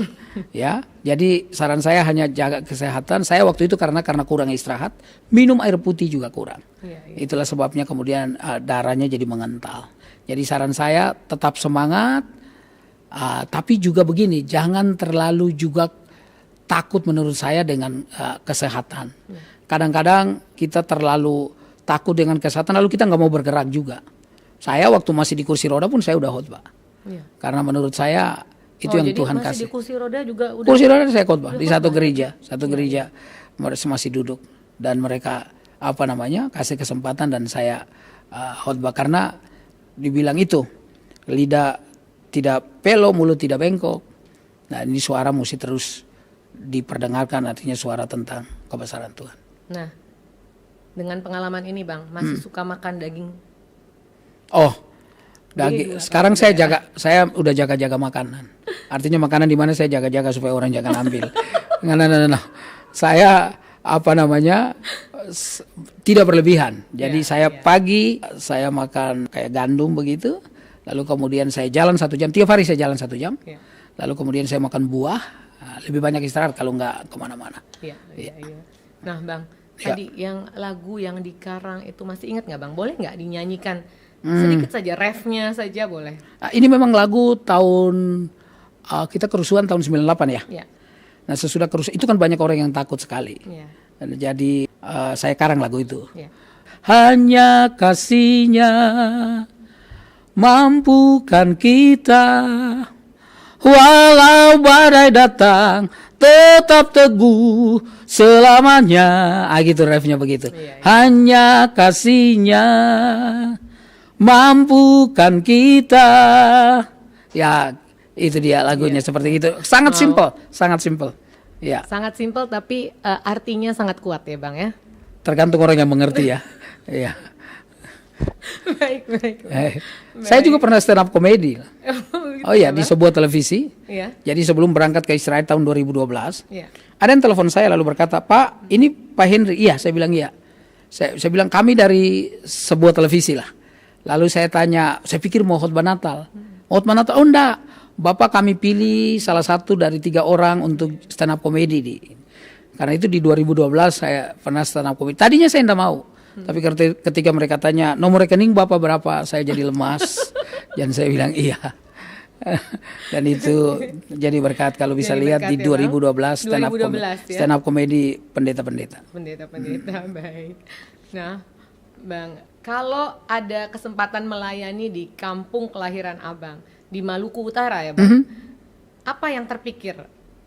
Ya, jadi saran saya hanya jaga kesehatan. Saya waktu itu karena kurang istirahat, minum air putih juga kurang. Itulah sebabnya kemudian darahnya jadi mengental. Jadi saran saya tetap semangat. Tapi juga begini, jangan terlalu juga takut menurut saya dengan kesehatan. Kadang-kadang kita terlalu takut dengan kesehatan lalu kita nggak mau bergerak juga. Saya waktu masih di kursi roda pun saya udah khotbah. Karena menurut saya itu yang jadi Tuhan masih kasih. Di kursi roda juga udah. Kursi roda saya khotbah di satu gereja masih duduk dan mereka kasih kesempatan dan saya khotbah karena dibilang itu lidah tidak pelo, mulut tidak bengkok. Nah ini suara mesti terus diperdengarkan, artinya suara tentang kebesaran Tuhan. Nah, dengan pengalaman ini Bang, masih suka makan daging? Oh, daging. Sekarang saya udah jaga-jaga makanan. Artinya makanan di mana saya jaga-jaga supaya orang jangan ambil. Nah. Saya tidak berlebihan. Jadi pagi saya makan kayak gandum begitu. Lalu kemudian saya jalan 1 jam, tiap hari saya jalan 1 jam. Lalu kemudian saya makan buah, lebih banyak istirahat kalau nggak kemana-mana. Iya. Nah Bang, tadi yang lagu yang dikarang itu masih ingat nggak Bang? Boleh nggak dinyanyikan sedikit saja, refnya saja boleh? Ini memang lagu tahun, kita kerusuhan tahun 98 ya. Nah sesudah kerusuhan, itu kan banyak orang yang takut sekali. Jadi saya karang lagu itu. Hanya kasihnya mampukan kita, walau badai datang tetap teguh selamanya. Gitu refnya begitu. Hanya kasihnya mampukan kita. Ya itu dia lagunya seperti itu. Sangat simple. Ya. Sangat simple tapi artinya sangat kuat ya Bang ya. Tergantung orang yang mengerti ya. Iya. Baik. Saya juga pernah stand up comedy. Di sebuah televisi. Jadi sebelum berangkat ke Israel tahun 2012, ada yang telepon saya lalu berkata, "Pak, ini Pak Henry." Iya, saya bilang iya. Saya bilang kami dari sebuah televisi lah. Lalu saya tanya, saya pikir mau khotbah Natal. Khotbah Natal? Oh enggak, Bapak kami pilih salah satu dari 3 orang untuk stand up comedy karena itu di 2012 saya pernah stand up comedy. Tadinya saya enggak mau. Tapi ketika mereka tanya nomor rekening Bapak berapa, saya jadi lemas dan saya bilang iya. Dan itu jadi berkat kalau bisa lihat di 2012 stand up comedy pendeta-pendeta. Baik. Nah, Bang, kalau ada kesempatan melayani di kampung kelahiran Abang di Maluku Utara ya Bang, apa yang terpikir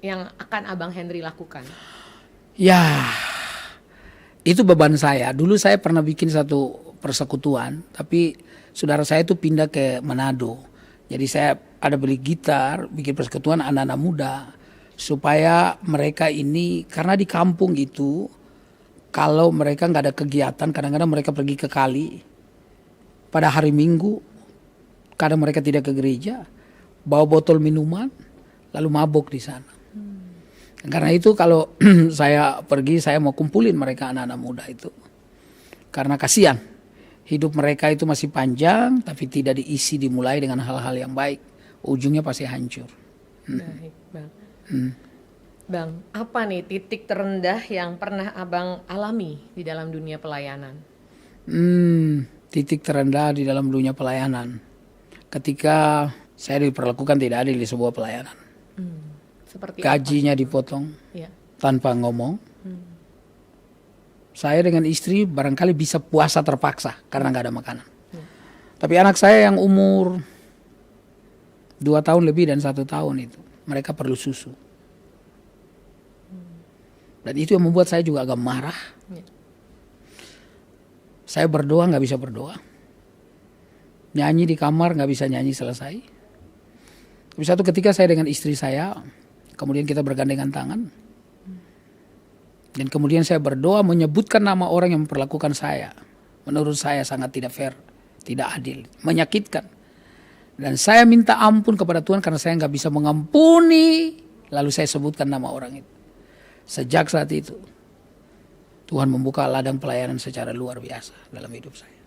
yang akan Abang Henry lakukan? Ya, itu beban saya. Dulu saya pernah bikin satu persekutuan, tapi saudara saya itu pindah ke Manado. Jadi saya ada beli gitar, bikin persekutuan anak-anak muda supaya mereka ini, karena di kampung itu kalau mereka nggak ada kegiatan, kadang-kadang mereka pergi ke kali pada hari Minggu, kadang mereka tidak ke gereja, bawa botol minuman, lalu mabok di sana. Karena itu kalau saya pergi, saya mau kumpulin mereka anak-anak muda itu. Karena kasihan, hidup mereka itu masih panjang, tapi tidak diisi, dimulai dengan hal-hal yang baik. Ujungnya pasti hancur. Baik, Bang. Bang, apa nih titik terendah yang pernah Abang alami di dalam dunia pelayanan? Titik terendah di dalam dunia pelayanan. Ketika saya diperlakukan tidak adil di sebuah pelayanan. Seperti gajinya dipotong tanpa ngomong. Saya dengan istri barangkali bisa puasa terpaksa karena nggak ada makanan. Tapi anak saya yang umur 2 tahun lebih dan 1 tahun itu, mereka perlu susu. Dan itu yang membuat saya juga agak marah. Saya berdoa nggak bisa berdoa. Nyanyi di kamar nggak bisa nyanyi selesai. Tapi satu ketika saya dengan istri saya, kemudian kita bergandengan tangan. Dan kemudian saya berdoa menyebutkan nama orang yang memperlakukan saya. Menurut saya sangat tidak fair, tidak adil, menyakitkan. Dan saya minta ampun kepada Tuhan karena saya nggak bisa mengampuni. Lalu saya sebutkan nama orang itu. Sejak saat itu, Tuhan membuka ladang pelayanan secara luar biasa dalam hidup saya.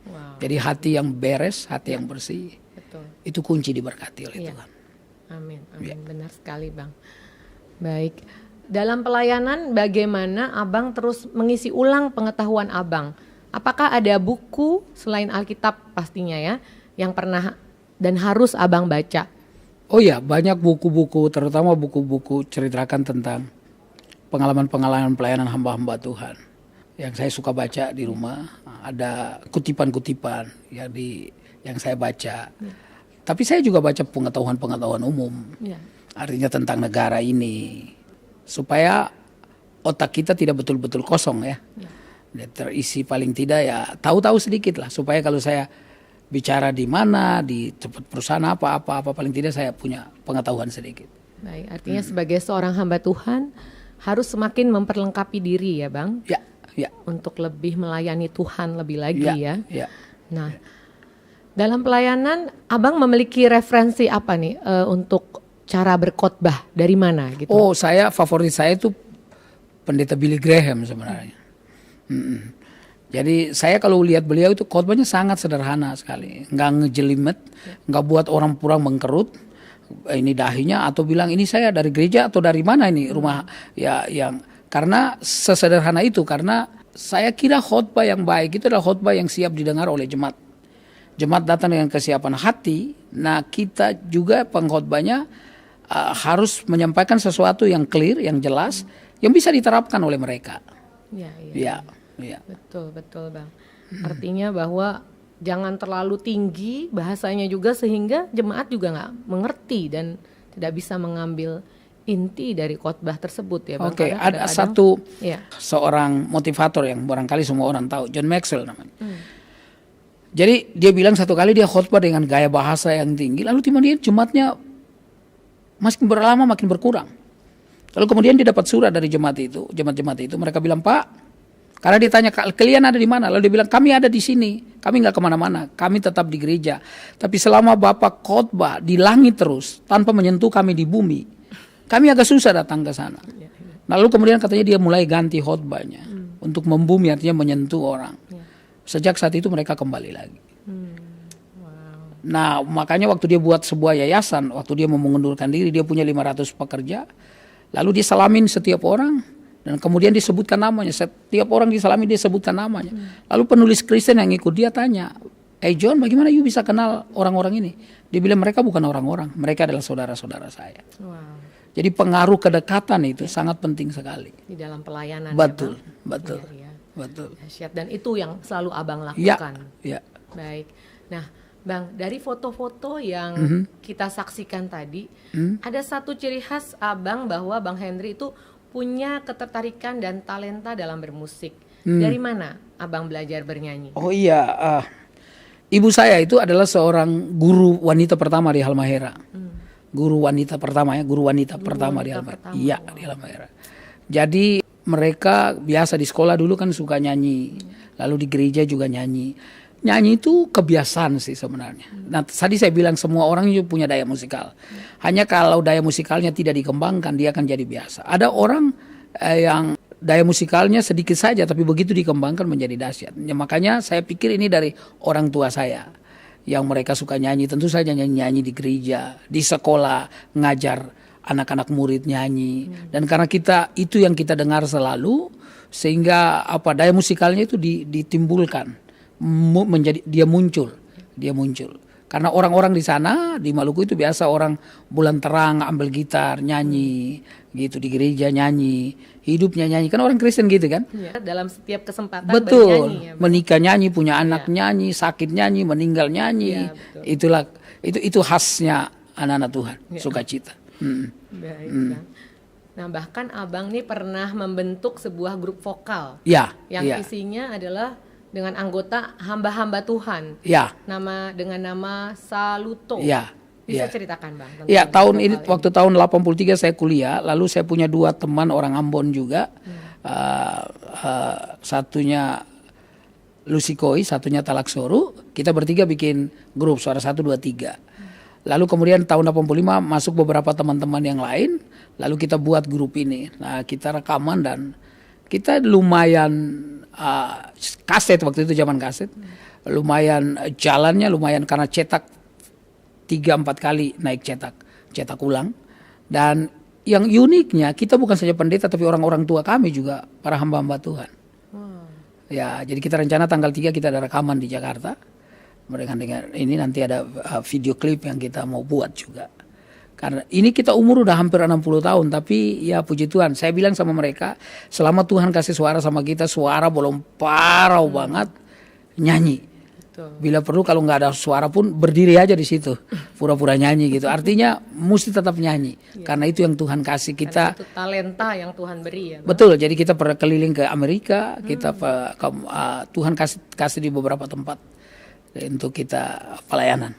Wow. Jadi hati yang beres, hati yang bersih, Betul. itu kunci diberkati oleh Iya. Tuhan. Amin, Ya. benar sekali Bang. Baik, dalam pelayanan bagaimana Abang terus mengisi ulang pengetahuan Abang? Apakah ada buku selain Alkitab pastinya ya, yang pernah dan harus Abang baca? Oh ya, banyak buku-buku, terutama buku-buku ceritakan tentang pengalaman-pengalaman pelayanan hamba-hamba Tuhan. Yang saya suka baca di rumah, ada kutipan-kutipan yang saya baca. Tapi saya juga baca pengetahuan-pengetahuan umum. Ya. Artinya tentang negara ini. Supaya otak kita tidak betul-betul kosong ya. Dia terisi paling tidak ya tahu-tahu sedikit lah. Supaya kalau saya bicara di mana, di tempat perusahaan apa paling tidak saya punya pengetahuan sedikit. Baik, artinya sebagai seorang hamba Tuhan harus semakin memperlengkapi diri ya Bang. Ya. Untuk lebih melayani Tuhan lebih lagi ya. Nah, dalam pelayanan Abang memiliki referensi apa nih untuk cara berkhotbah dari mana gitu? Oh, favorit saya itu Pendeta Billy Graham sebenarnya. Jadi saya kalau lihat beliau itu khotbahnya sangat sederhana sekali, nggak ngejelimet, nggak buat orang kurang mengkerut. Ini dahinya atau bilang ini saya dari gereja atau dari mana ini rumah ya yang karena sesederhana itu karena saya kira khotbah yang baik itu adalah khotbah yang siap didengar oleh jemaat. Jemaat datang dengan kesiapan hati. Nah kita juga pengkhotbahnya harus menyampaikan sesuatu yang clear, yang jelas, yang bisa diterapkan oleh mereka. Ya. Betul Bang. Artinya bahwa jangan terlalu tinggi bahasanya juga sehingga jemaat juga nggak mengerti dan tidak bisa mengambil inti dari khotbah tersebut ya Bang. Oke, ada seorang motivator yang barangkali semua orang tahu, John Maxwell namanya. Jadi dia bilang satu kali dia khotbah dengan gaya bahasa yang tinggi, lalu kemudian jemaatnya makin berlama makin berkurang. Lalu kemudian dia dapat surat dari jemaat jemaat itu, mereka bilang, Pak, karena dia tanya, kalian ada di mana? Lalu dia bilang, kami ada di sini, kami nggak kemana-mana, kami tetap di gereja. Tapi selama Bapak khotbah di langit terus, tanpa menyentuh kami di bumi, kami agak susah datang ke sana. Lalu kemudian katanya dia mulai ganti khotbahnya untuk membumi, artinya menyentuh orang. Sejak saat itu mereka kembali lagi. Nah makanya waktu dia buat sebuah yayasan, waktu dia mau mengundurkan diri, dia punya 500 pekerja, lalu dia salamin setiap orang, dan kemudian disebutkan namanya, setiap orang disalami dia sebutkan namanya. Lalu penulis Kristen yang ikut dia tanya, John, bagaimana you bisa kenal orang-orang ini? Dia bilang mereka bukan orang-orang, mereka adalah saudara-saudara saya. Jadi pengaruh kedekatan itu sangat penting sekali di dalam pelayanan. Betul. Dan itu yang selalu Abang lakukan. Ya. Baik. Nah, Bang, dari foto-foto yang kita saksikan tadi, ada satu ciri khas Abang bahwa Bang Henry itu punya ketertarikan dan talenta dalam bermusik. Dari mana Abang belajar bernyanyi? Oh iya, ibu saya itu adalah seorang guru wanita pertama di Halmahera. Guru wanita pertama di Halmahera. Iya, di Halmahera. Jadi mereka biasa di sekolah dulu kan suka nyanyi, lalu di gereja juga nyanyi. Nyanyi itu kebiasaan sih sebenarnya. Nah tadi saya bilang semua orang juga punya daya musikal. Hanya kalau daya musikalnya tidak dikembangkan dia akan jadi biasa. Ada orang yang daya musikalnya sedikit saja tapi begitu dikembangkan menjadi dahsyat. Ya, makanya saya pikir ini dari orang tua saya. Yang mereka suka nyanyi, tentu saja nyanyi di gereja, di sekolah, ngajar anak-anak murid nyanyi. Dan karena itu yang kita dengar selalu, sehingga daya musikalnya itu ditimbulkan, dia muncul. Karena orang-orang di sana, di Maluku itu biasa orang bulan terang ambil gitar, nyanyi, gitu di gereja nyanyi, hidupnya nyanyi, kan orang Kristen gitu kan? Ya, dalam setiap kesempatan betul, bernyanyi, ya, menikah nyanyi, punya anak nyanyi, sakit nyanyi, meninggal nyanyi, itu khasnya anak-anak Tuhan, sukacita. Baik, Bang. Nah bahkan Abang nih pernah membentuk sebuah grup vokal, yang isinya adalah dengan anggota hamba-hamba Tuhan, dengan nama Saluto. Bisa ceritakan Bang? Waktu tahun 83 saya kuliah, lalu saya punya 2 teman orang Ambon juga, satunya Lusikoi, satunya Talaksoru. Kita bertiga bikin grup Suara 1, 2, 3. Lalu kemudian tahun 85 masuk beberapa teman-teman yang lain. Lalu kita buat grup ini. Nah, kita rekaman dan kita lumayan kaset waktu itu, zaman kaset. Lumayan jalannya lumayan karena cetak 3-4 kali naik cetak ulang. Dan yang uniknya kita bukan saja pendeta tapi orang-orang tua kami juga para hamba-hamba Tuhan. Ya, jadi kita rencana tanggal 3 kita ada rekaman di Jakarta. Mereka dengan ini nanti ada video klip yang kita mau buat juga. Karena ini kita umur udah hampir 60 tahun, tapi ya puji Tuhan, saya bilang sama mereka, selama Tuhan kasih suara sama kita, suara belum parau banget, nyanyi. Bila perlu kalau nggak ada suara pun berdiri aja di situ, pura-pura nyanyi gitu. Artinya mesti tetap nyanyi, karena itu yang Tuhan kasih kita. Karena itu talenta yang Tuhan beri ya. Bang? Betul, jadi kita pernah keliling ke Amerika, kita Tuhan kasih di beberapa tempat untuk kita pelayanan.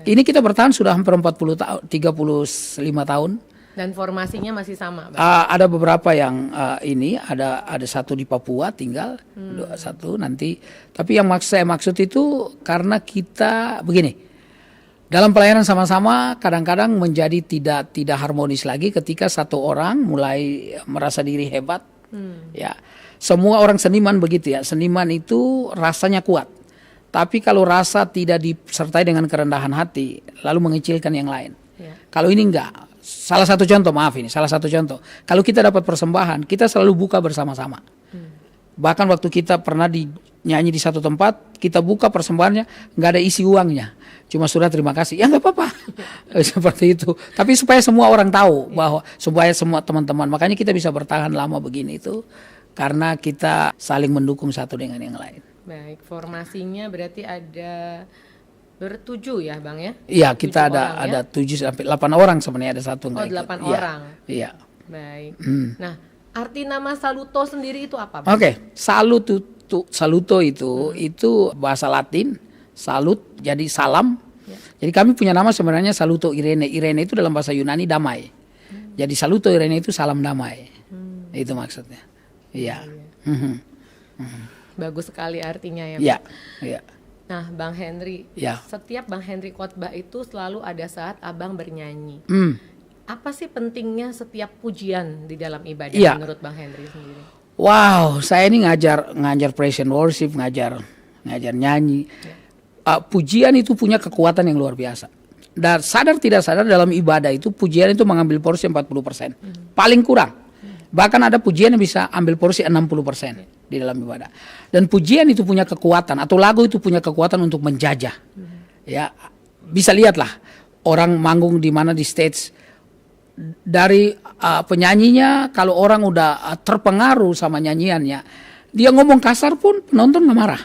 Ini kita bertahan sudah hampir 40 tahun, 35 tahun. Dan formasinya masih sama, Bang? Ada beberapa yang ini ada satu di Papua tinggal, satu nanti. Tapi yang saya maksud itu karena kita begini, dalam pelayanan sama-sama kadang-kadang menjadi tidak harmonis lagi ketika satu orang mulai merasa diri hebat. Ya, semua orang seniman begitu ya. Seniman itu rasanya kuat, tapi kalau rasa tidak disertai dengan kerendahan hati, lalu mengecilkan yang lain. Ya. Kalau ini enggak. Salah satu contoh. Kalau kita dapat persembahan, kita selalu buka bersama-sama. Bahkan waktu kita pernah nyanyi di satu tempat, kita buka persembahannya, nggak ada isi uangnya, cuma surat terima kasih. Ya nggak apa-apa, seperti itu. Tapi supaya semua orang tahu bahwa supaya semua teman-teman, makanya kita bisa bertahan lama begini itu karena kita saling mendukung satu dengan yang lain. Baik, formasinya berarti ada bertujuh ya Bang ya? Iya, kita ada 7 sampai 8 orang sebenarnya, ada satu enggak ikut. 8 orang. Iya. Baik. Nah, arti nama Saluto sendiri itu apa, Bang? Oke, saluto itu bahasa Latin, salut jadi salam. Ya. Jadi kami punya nama sebenarnya Saluto Irene. Irene itu dalam bahasa Yunani damai. Jadi Saluto Irene itu salam damai. Itu maksudnya. Iya. Bagus sekali artinya ya, Bang. Iya. Iya. Nah, Bang Henry, setiap Bang Henry khotbah itu selalu ada saat Abang bernyanyi. Apa sih pentingnya setiap pujian di dalam ibadah menurut Bang Henry sendiri? Wow, saya ini ngajar praise and worship, ngajar nyanyi. Pujian itu punya kekuatan yang luar biasa. Dan sadar tidak sadar dalam ibadah itu pujian itu mengambil porsi 40%. Paling kurang. Bahkan ada pujian yang bisa ambil porsi 60% di dalam ibadah. Dan pujian itu punya kekuatan, atau lagu itu punya kekuatan untuk menjajah. Ya, bisa lihatlah orang manggung di mana di stage, dari penyanyinya, kalau orang udah terpengaruh sama nyanyiannya, dia ngomong kasar pun penonton nggak marah.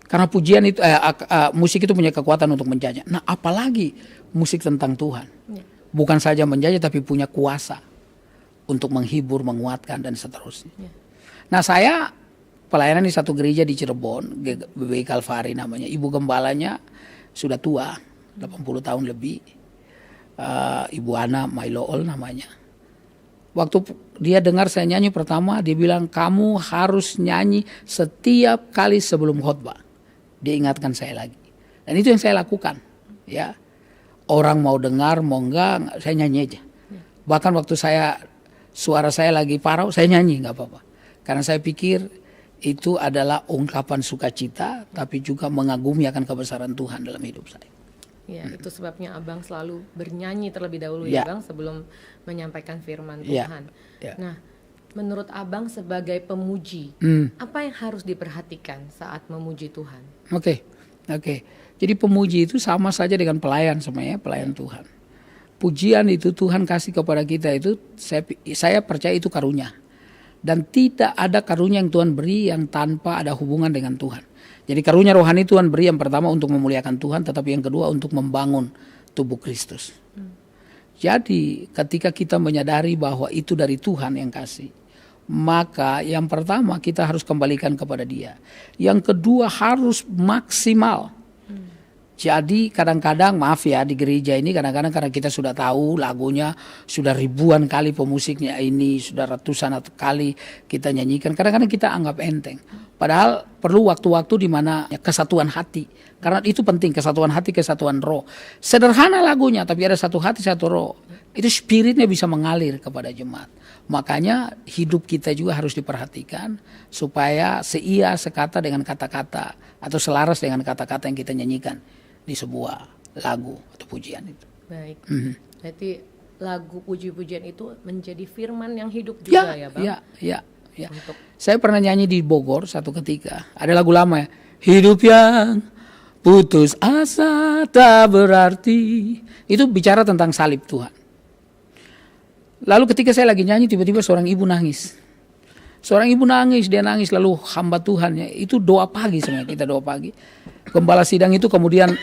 Karena pujian itu musik itu punya kekuatan untuk menjajah. Nah, apalagi musik tentang Tuhan. Bukan saja menjajah tapi punya kuasa untuk menghibur, menguatkan, dan seterusnya. Nah, saya pelayanan di satu gereja di Cirebon, GBI Kalvari namanya. Ibu gembalanya sudah tua, 80 tahun lebih. Ibu Ana Mailool namanya. Waktu dia dengar saya nyanyi pertama, dia bilang, kamu harus nyanyi setiap kali sebelum khotbah. Dia ingatkan saya lagi. Dan itu yang saya lakukan. Ya, orang mau dengar, mau enggak, saya nyanyi aja. Bahkan waktu suara saya lagi parau, saya nyanyi nggak apa-apa. Karena saya pikir itu adalah ungkapan sukacita, tapi juga mengagumi akan kebesaran Tuhan dalam hidup saya. Ya, itu sebabnya Abang selalu bernyanyi terlebih dahulu ya Bang, sebelum menyampaikan firman Tuhan. Nah, menurut Abang sebagai pemuji, apa yang harus diperhatikan saat memuji Tuhan? Oke. Jadi pemuji itu sama saja dengan pelayan sebenarnya, pelayan Tuhan. Pujian itu Tuhan kasih kepada kita itu, saya percaya itu karunia. Dan tidak ada karunia yang Tuhan beri yang tanpa ada hubungan dengan Tuhan. Jadi karunia rohani Tuhan beri yang pertama untuk memuliakan Tuhan, tetapi yang kedua untuk membangun tubuh Kristus. Jadi ketika kita menyadari bahwa itu dari Tuhan yang kasih, maka yang pertama kita harus kembalikan kepada Dia. Yang kedua harus maksimal. Jadi kadang-kadang maaf ya, di gereja ini kadang-kadang karena kita sudah tahu lagunya, sudah ribuan kali pemusiknya ini, sudah ratusan kali kita nyanyikan, kadang-kadang kita anggap enteng. Padahal perlu waktu-waktu di mana kesatuan hati. Karena itu penting, kesatuan hati, kesatuan roh. Sederhana lagunya, tapi ada satu hati, satu roh. Itu spiritnya bisa mengalir kepada jemaat. Makanya hidup kita juga harus diperhatikan supaya seia sekata dengan kata-kata atau selaras dengan kata-kata yang kita nyanyikan di sebuah lagu atau pujian itu. Baik. Berarti lagu puji-pujian itu menjadi firman yang hidup juga ya Bang? Ya. Saya pernah nyanyi di Bogor satu ketika. Ada lagu lama ya. Hidup yang putus asa tak berarti. Itu bicara tentang salib Tuhan. Lalu ketika saya lagi nyanyi tiba-tiba seorang ibu nangis. Seorang ibu nangis, dia nangis lalu hamba Tuhan ya. Itu doa pagi sebenarnya, kita doa pagi. Gembala sidang itu kemudian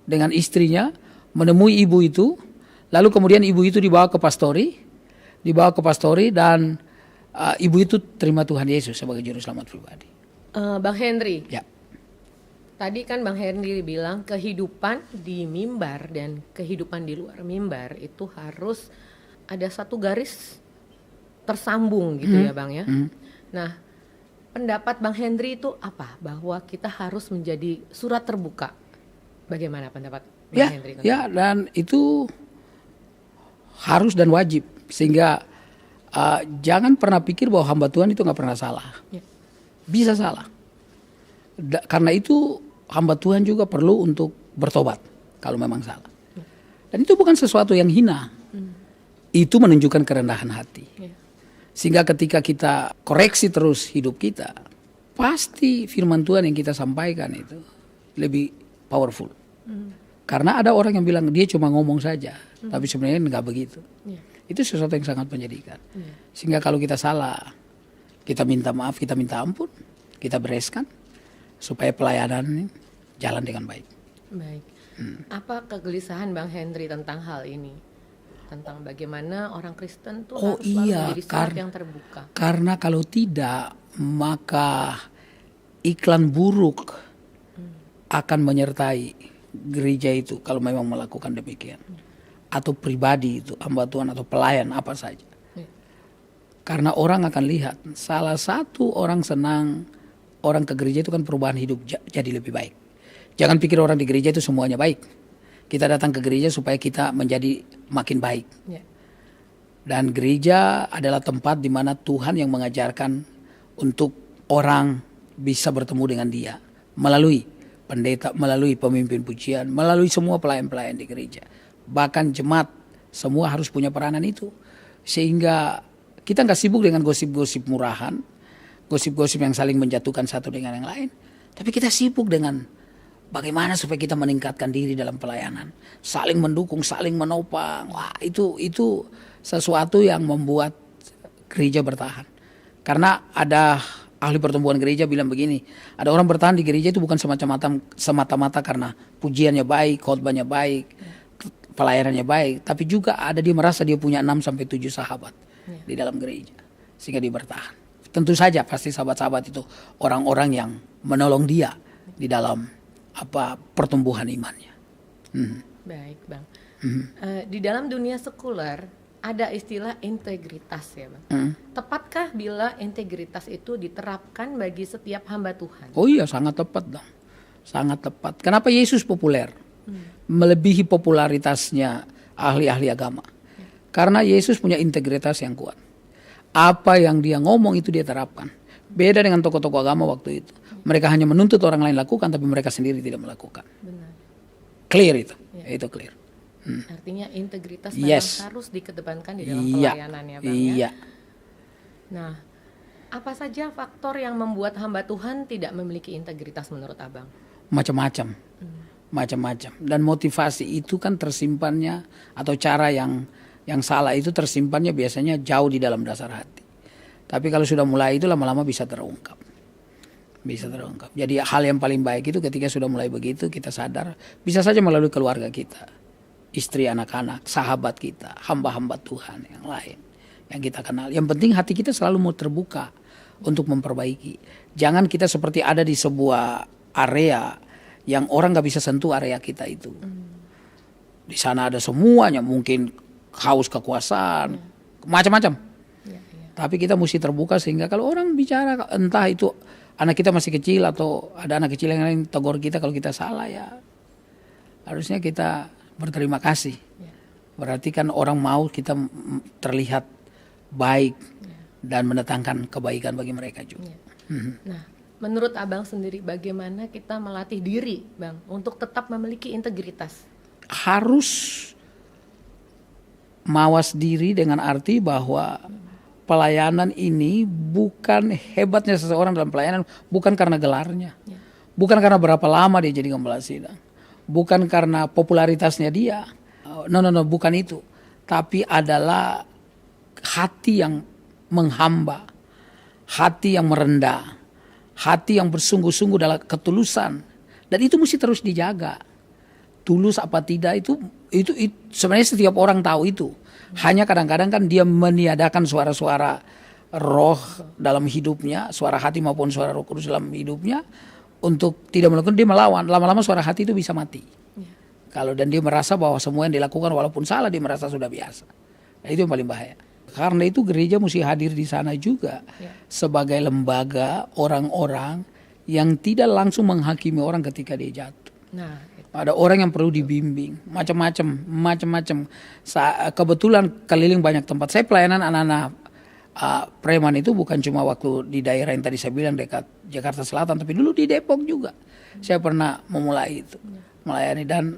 dengan istrinya menemui ibu itu. Lalu kemudian ibu itu dibawa ke pastori dan ibu itu terima Tuhan Yesus sebagai juru selamat pribadi. Bang Henry. Ya. Tadi kan Bang Henry bilang kehidupan di mimbar dan kehidupan di luar mimbar itu harus ada satu garis tersambung gitu ya Bang ya. Nah, pendapat Bang Henry itu apa? Bahwa kita harus menjadi surat terbuka. Bagaimana pendapat Bang Henry? Ya, dan itu harus dan wajib. Sehingga jangan pernah pikir bahwa hamba Tuhan itu gak pernah salah. Ya. Bisa salah. Karena itu hamba Tuhan juga perlu untuk bertobat kalau memang salah. Dan itu bukan sesuatu yang hina. Itu menunjukkan kerendahan hati. Ya. Sehingga ketika kita koreksi terus hidup kita, pasti firman Tuhan yang kita sampaikan itu lebih powerful. Karena ada orang yang bilang dia cuma ngomong saja, tapi sebenarnya enggak begitu. Yeah. Itu sesuatu yang sangat menyedihkan. Yeah. Sehingga kalau kita salah, kita minta maaf, kita minta ampun, kita bereskan supaya pelayanan ini jalan dengan baik. Baik. Apa kegelisahan Bang Henry tentang hal ini? Tentang bagaimana orang Kristen tuh harus selalu menjadi surat yang terbuka. Karena kalau tidak, maka iklan buruk akan menyertai gereja itu kalau memang melakukan demikian. Atau pribadi itu, hamba Tuhan atau pelayan apa saja. Karena orang akan lihat, salah satu orang senang orang ke gereja itu kan perubahan hidup jadi lebih baik. Jangan pikir orang di gereja itu semuanya baik. Kita datang ke gereja supaya kita menjadi makin baik. Dan gereja adalah tempat di mana Tuhan yang mengajarkan untuk orang bisa bertemu dengan Dia melalui pendeta, melalui pemimpin pujian, melalui semua pelayan-pelayan di gereja. Bahkan jemaat semua harus punya peranan itu. Sehingga kita nggak sibuk dengan gosip-gosip murahan, gosip-gosip yang saling menjatuhkan satu dengan yang lain. Tapi kita sibuk dengan bagaimana supaya kita meningkatkan diri dalam pelayanan, saling mendukung, saling menopang. Wah, itu sesuatu yang membuat gereja bertahan. Karena ada ahli pertumbuhan gereja bilang begini, ada orang bertahan di gereja itu bukan semata-mata karena pujiannya baik, khotbahnya baik, pelayanannya baik, tapi juga ada dia merasa dia punya 6-7 sahabat di dalam gereja, sehingga dia bertahan. Tentu saja pasti sahabat-sahabat itu orang-orang yang menolong dia di dalam pertumbuhan imannya. Baik Bang. Di dalam dunia sekuler ada istilah integritas ya Bang. Tepatkah bila integritas itu diterapkan bagi setiap hamba Tuhan? Oh iya, sangat tepat dong. Sangat tepat. Kenapa Yesus populer? Melebihi popularitasnya ahli-ahli agama. Karena Yesus punya integritas yang kuat. Apa yang dia ngomong itu dia terapkan. Beda dengan tokoh-tokoh agama waktu itu. Mereka hanya menuntut orang lain lakukan, tapi mereka sendiri tidak melakukan. Benar. Clear itu. Itu clear. Artinya integritas memang harus dikedepankan di dalam pelayanan ya Bang ya. Nah, apa saja faktor yang membuat hamba Tuhan tidak memiliki integritas menurut Abang? Macam-macam. Macam-macam. Dan motivasi itu kan tersimpannya atau cara yang salah itu tersimpannya biasanya jauh di dalam dasar hati. Tapi kalau sudah mulai itu lama-lama bisa terungkap. Jadi hal yang paling baik itu ketika sudah mulai begitu kita sadar. Bisa saja melalui keluarga kita. Istri, anak-anak, sahabat kita, hamba-hamba Tuhan yang lain. Yang kita kenal. Yang penting hati kita selalu mau terbuka untuk memperbaiki. Jangan kita seperti ada di sebuah area yang orang gak bisa sentuh area kita itu. Di sana ada semuanya. Mungkin haus kekuasaan. Macam-macam. Tapi kita mesti terbuka sehingga kalau orang bicara, entah itu anak kita masih kecil atau ada anak kecil yang lain tegur kita kalau kita salah, ya harusnya kita berterima kasih. Berarti kan orang mau kita terlihat baik dan mendatangkan kebaikan bagi mereka juga. Nah, menurut Abang sendiri bagaimana kita melatih diri, Bang, untuk tetap memiliki integritas? Harus mawas diri dengan arti bahwa pelayanan ini bukan hebatnya seseorang dalam pelayanan, bukan karena gelarnya, bukan karena berapa lama dia jadi gembala sidang, bukan karena popularitasnya dia, no, bukan itu, tapi adalah hati yang menghamba, hati yang merendah, hati yang bersungguh-sungguh dalam ketulusan, dan itu mesti terus dijaga. Tulus apa tidak itu sebenarnya setiap orang tahu itu. Hanya kadang-kadang kan dia meniadakan suara-suara roh dalam hidupnya, suara hati maupun suara Roh Kudus dalam hidupnya untuk tidak melakukan, dia melawan. Lama-lama suara hati itu bisa mati. Kalau dan dia merasa bahwa semua yang dilakukan walaupun salah dia merasa sudah biasa. Nah, itu yang paling bahaya. Karena itu gereja mesti hadir di sana juga sebagai lembaga orang-orang yang tidak langsung menghakimi orang ketika dia jatuh. Nah, ada orang yang perlu dibimbing, macam-macam. Kebetulan keliling banyak tempat. Saya pelayanan anak-anak preman itu bukan cuma waktu di daerah yang tadi saya bilang dekat Jakarta Selatan, tapi dulu di Depok juga. Saya pernah memulai itu, melayani, dan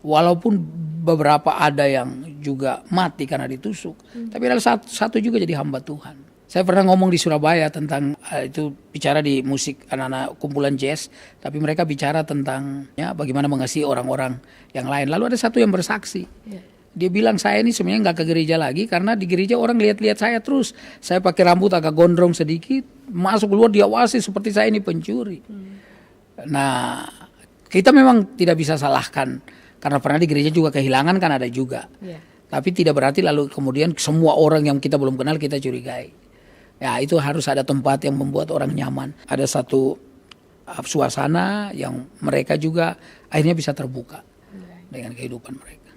walaupun beberapa ada yang juga mati karena ditusuk, tapi ada satu juga jadi hamba Tuhan. Saya pernah ngomong di Surabaya tentang itu, bicara di musik anak-anak kumpulan jazz, tapi mereka bicara tentang bagaimana mengasihi orang-orang yang lain. Lalu ada satu yang bersaksi. Dia bilang, saya ini sebenarnya nggak ke gereja lagi karena di gereja orang lihat-lihat saya terus. Saya pakai rambut agak gondrong sedikit, masuk keluar diawasi seperti saya ini pencuri. Nah, kita memang tidak bisa salahkan karena pernah di gereja juga kehilangan kan ada juga. Tapi tidak berarti lalu kemudian semua orang yang kita belum kenal kita curigai. Ya, itu harus ada tempat yang membuat orang nyaman. Ada satu suasana yang mereka juga akhirnya bisa terbuka dengan kehidupan mereka.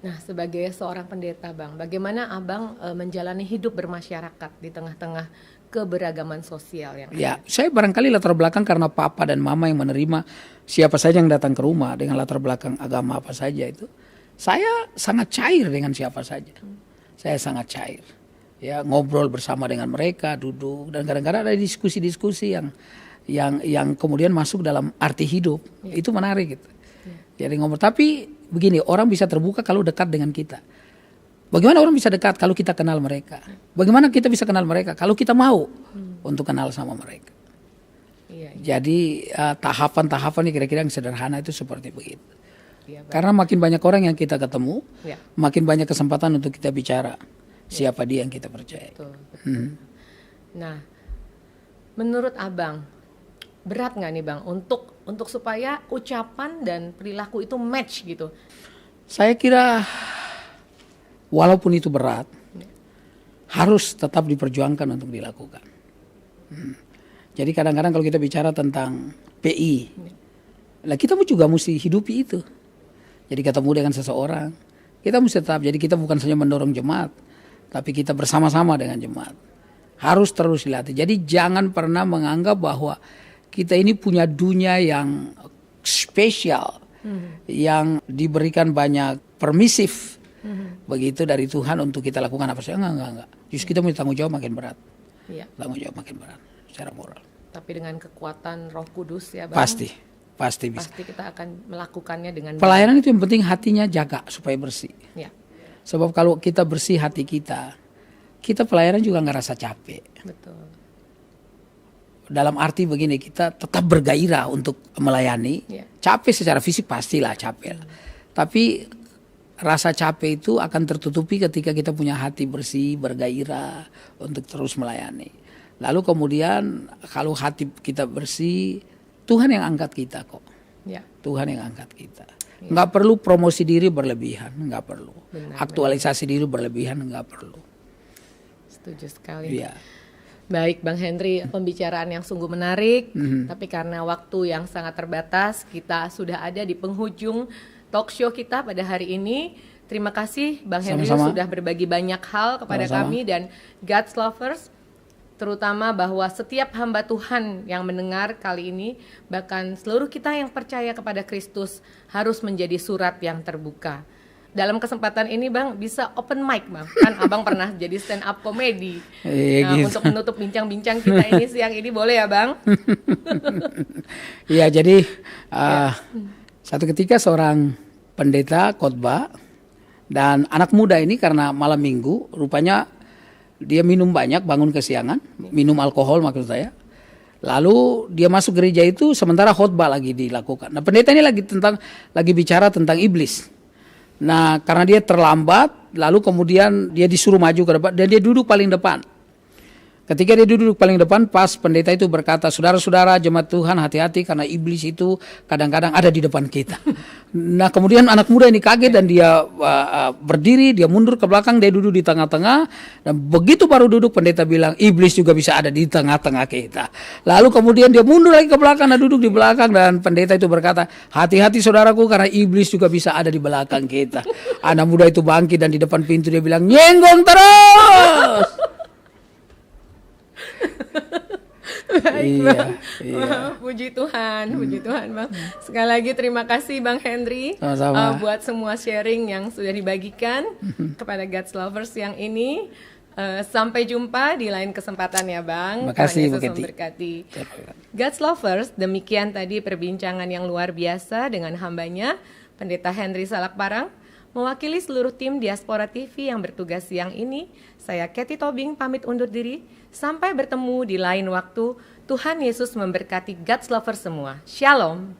Nah, sebagai seorang pendeta, Bang, bagaimana Abang menjalani hidup bermasyarakat di tengah-tengah keberagaman sosial yang ada? Saya barangkali latar belakang karena papa dan mama yang menerima siapa saja yang datang ke rumah dengan latar belakang agama apa saja itu. Saya sangat cair dengan siapa saja. Saya sangat cair. Ya, ngobrol bersama dengan mereka, duduk, dan kadang-kadang ada diskusi-diskusi yang kemudian masuk dalam arti hidup. Itu menarik gitu. Jadi ngobrol, tapi begini, orang bisa terbuka kalau dekat dengan kita. Bagaimana orang bisa dekat kalau kita kenal mereka? Bagaimana kita bisa kenal mereka kalau kita mau untuk kenal sama mereka? Jadi tahapan-tahapannya kira-kira yang sederhana itu seperti begitu. Karena makin banyak orang yang kita ketemu, makin banyak kesempatan untuk kita bicara. Siapa dia yang kita percaya. Betul. Nah, menurut Abang, berat nggak nih Bang untuk supaya ucapan dan perilaku itu match gitu? Saya kira walaupun itu berat, harus tetap diperjuangkan untuk dilakukan. Jadi kadang-kadang kalau kita bicara tentang PI, kita juga mesti hidupi itu. Jadi ketemu dengan seseorang, kita mesti tetap. Jadi kita bukan saja mendorong jemaat, tapi kita bersama-sama dengan jemaat. Harus terus dilatih. Jadi jangan pernah menganggap bahwa kita ini punya dunia yang spesial, yang diberikan banyak permisif, begitu dari Tuhan untuk kita lakukan apa saja. Enggak. Justru kita punya tanggung jawab makin berat. Tanggung jawab makin berat secara moral. Tapi dengan kekuatan Roh Kudus ya Bang. Pasti bisa. Pasti kita akan melakukannya dengan pelayanan itu yang penting hatinya jaga supaya bersih. Ya. Sebab kalau kita bersih hati kita pelayanan juga nggak rasa capek. Betul. Dalam arti begini, kita tetap bergairah untuk melayani. Capek secara fisik pastilah capek. Tapi rasa capek itu akan tertutupi ketika kita punya hati bersih, bergairah untuk terus melayani. Lalu kemudian kalau hati kita bersih, Tuhan yang angkat kita kok. Tuhan yang angkat kita. Nggak perlu promosi diri berlebihan, nggak perlu. Aktualisasi diri berlebihan, nggak perlu. Setuju sekali. Baik Bang Henry, pembicaraan yang sungguh menarik. Tapi karena waktu yang sangat terbatas, kita sudah ada di penghujung talk show kita pada hari ini. Terima kasih Bang Henry Sama-sama. sudah berbagi banyak hal kepada Sama-sama. kami dan God's Lovers, terutama bahwa setiap hamba Tuhan yang mendengar kali ini, bahkan seluruh kita yang percaya kepada Kristus harus menjadi surat yang terbuka. Dalam kesempatan ini Bang bisa open mic Bang, kan Abang pernah jadi stand up comedy. Iya, gitu. Untuk menutup bincang-bincang kita ini siang ini boleh ya Bang? Iya, jadi satu ketika seorang pendeta khotbah dan anak muda ini karena malam minggu rupanya dia minum banyak, bangun kesiangan, minum alkohol maksud saya. Lalu dia masuk gereja itu sementara khotbah lagi dilakukan. Nah, pendeta ini lagi bicara tentang iblis. Nah, karena dia terlambat, lalu kemudian dia disuruh maju ke depan dan dia duduk paling depan. Ketika dia duduk paling depan, pas pendeta itu berkata, saudara-saudara jemaat Tuhan hati-hati karena iblis itu kadang-kadang ada di depan kita. Nah, kemudian anak muda ini kaget dan dia berdiri, dia mundur ke belakang, dia duduk di tengah-tengah. Dan begitu baru duduk, pendeta bilang, iblis juga bisa ada di tengah-tengah kita. Lalu kemudian dia mundur lagi ke belakang dan duduk di belakang. Dan pendeta itu berkata, hati-hati saudaraku karena iblis juga bisa ada di belakang kita. Anak muda itu bangkit dan di depan pintu dia bilang, nyenggong terus. Baik Iya, Bang. iya. Wah, puji Tuhan Bang. Sekali lagi terima kasih Bang Henry Sama-sama. buat semua sharing yang sudah dibagikan kepada God's Lovers yang ini. Sampai jumpa di lain kesempatan ya Bang. Terima kasih, Tuhan Yesus Bu Keti. memberkati. God's Lovers, demikian tadi perbincangan yang luar biasa dengan hambanya Pendeta Henry Salakparang. Mewakili seluruh tim Diaspora TV yang bertugas siang ini, saya Katy Tobing pamit undur diri. Sampai bertemu di lain waktu. Tuhan Yesus memberkati God's Lovers semua. Shalom.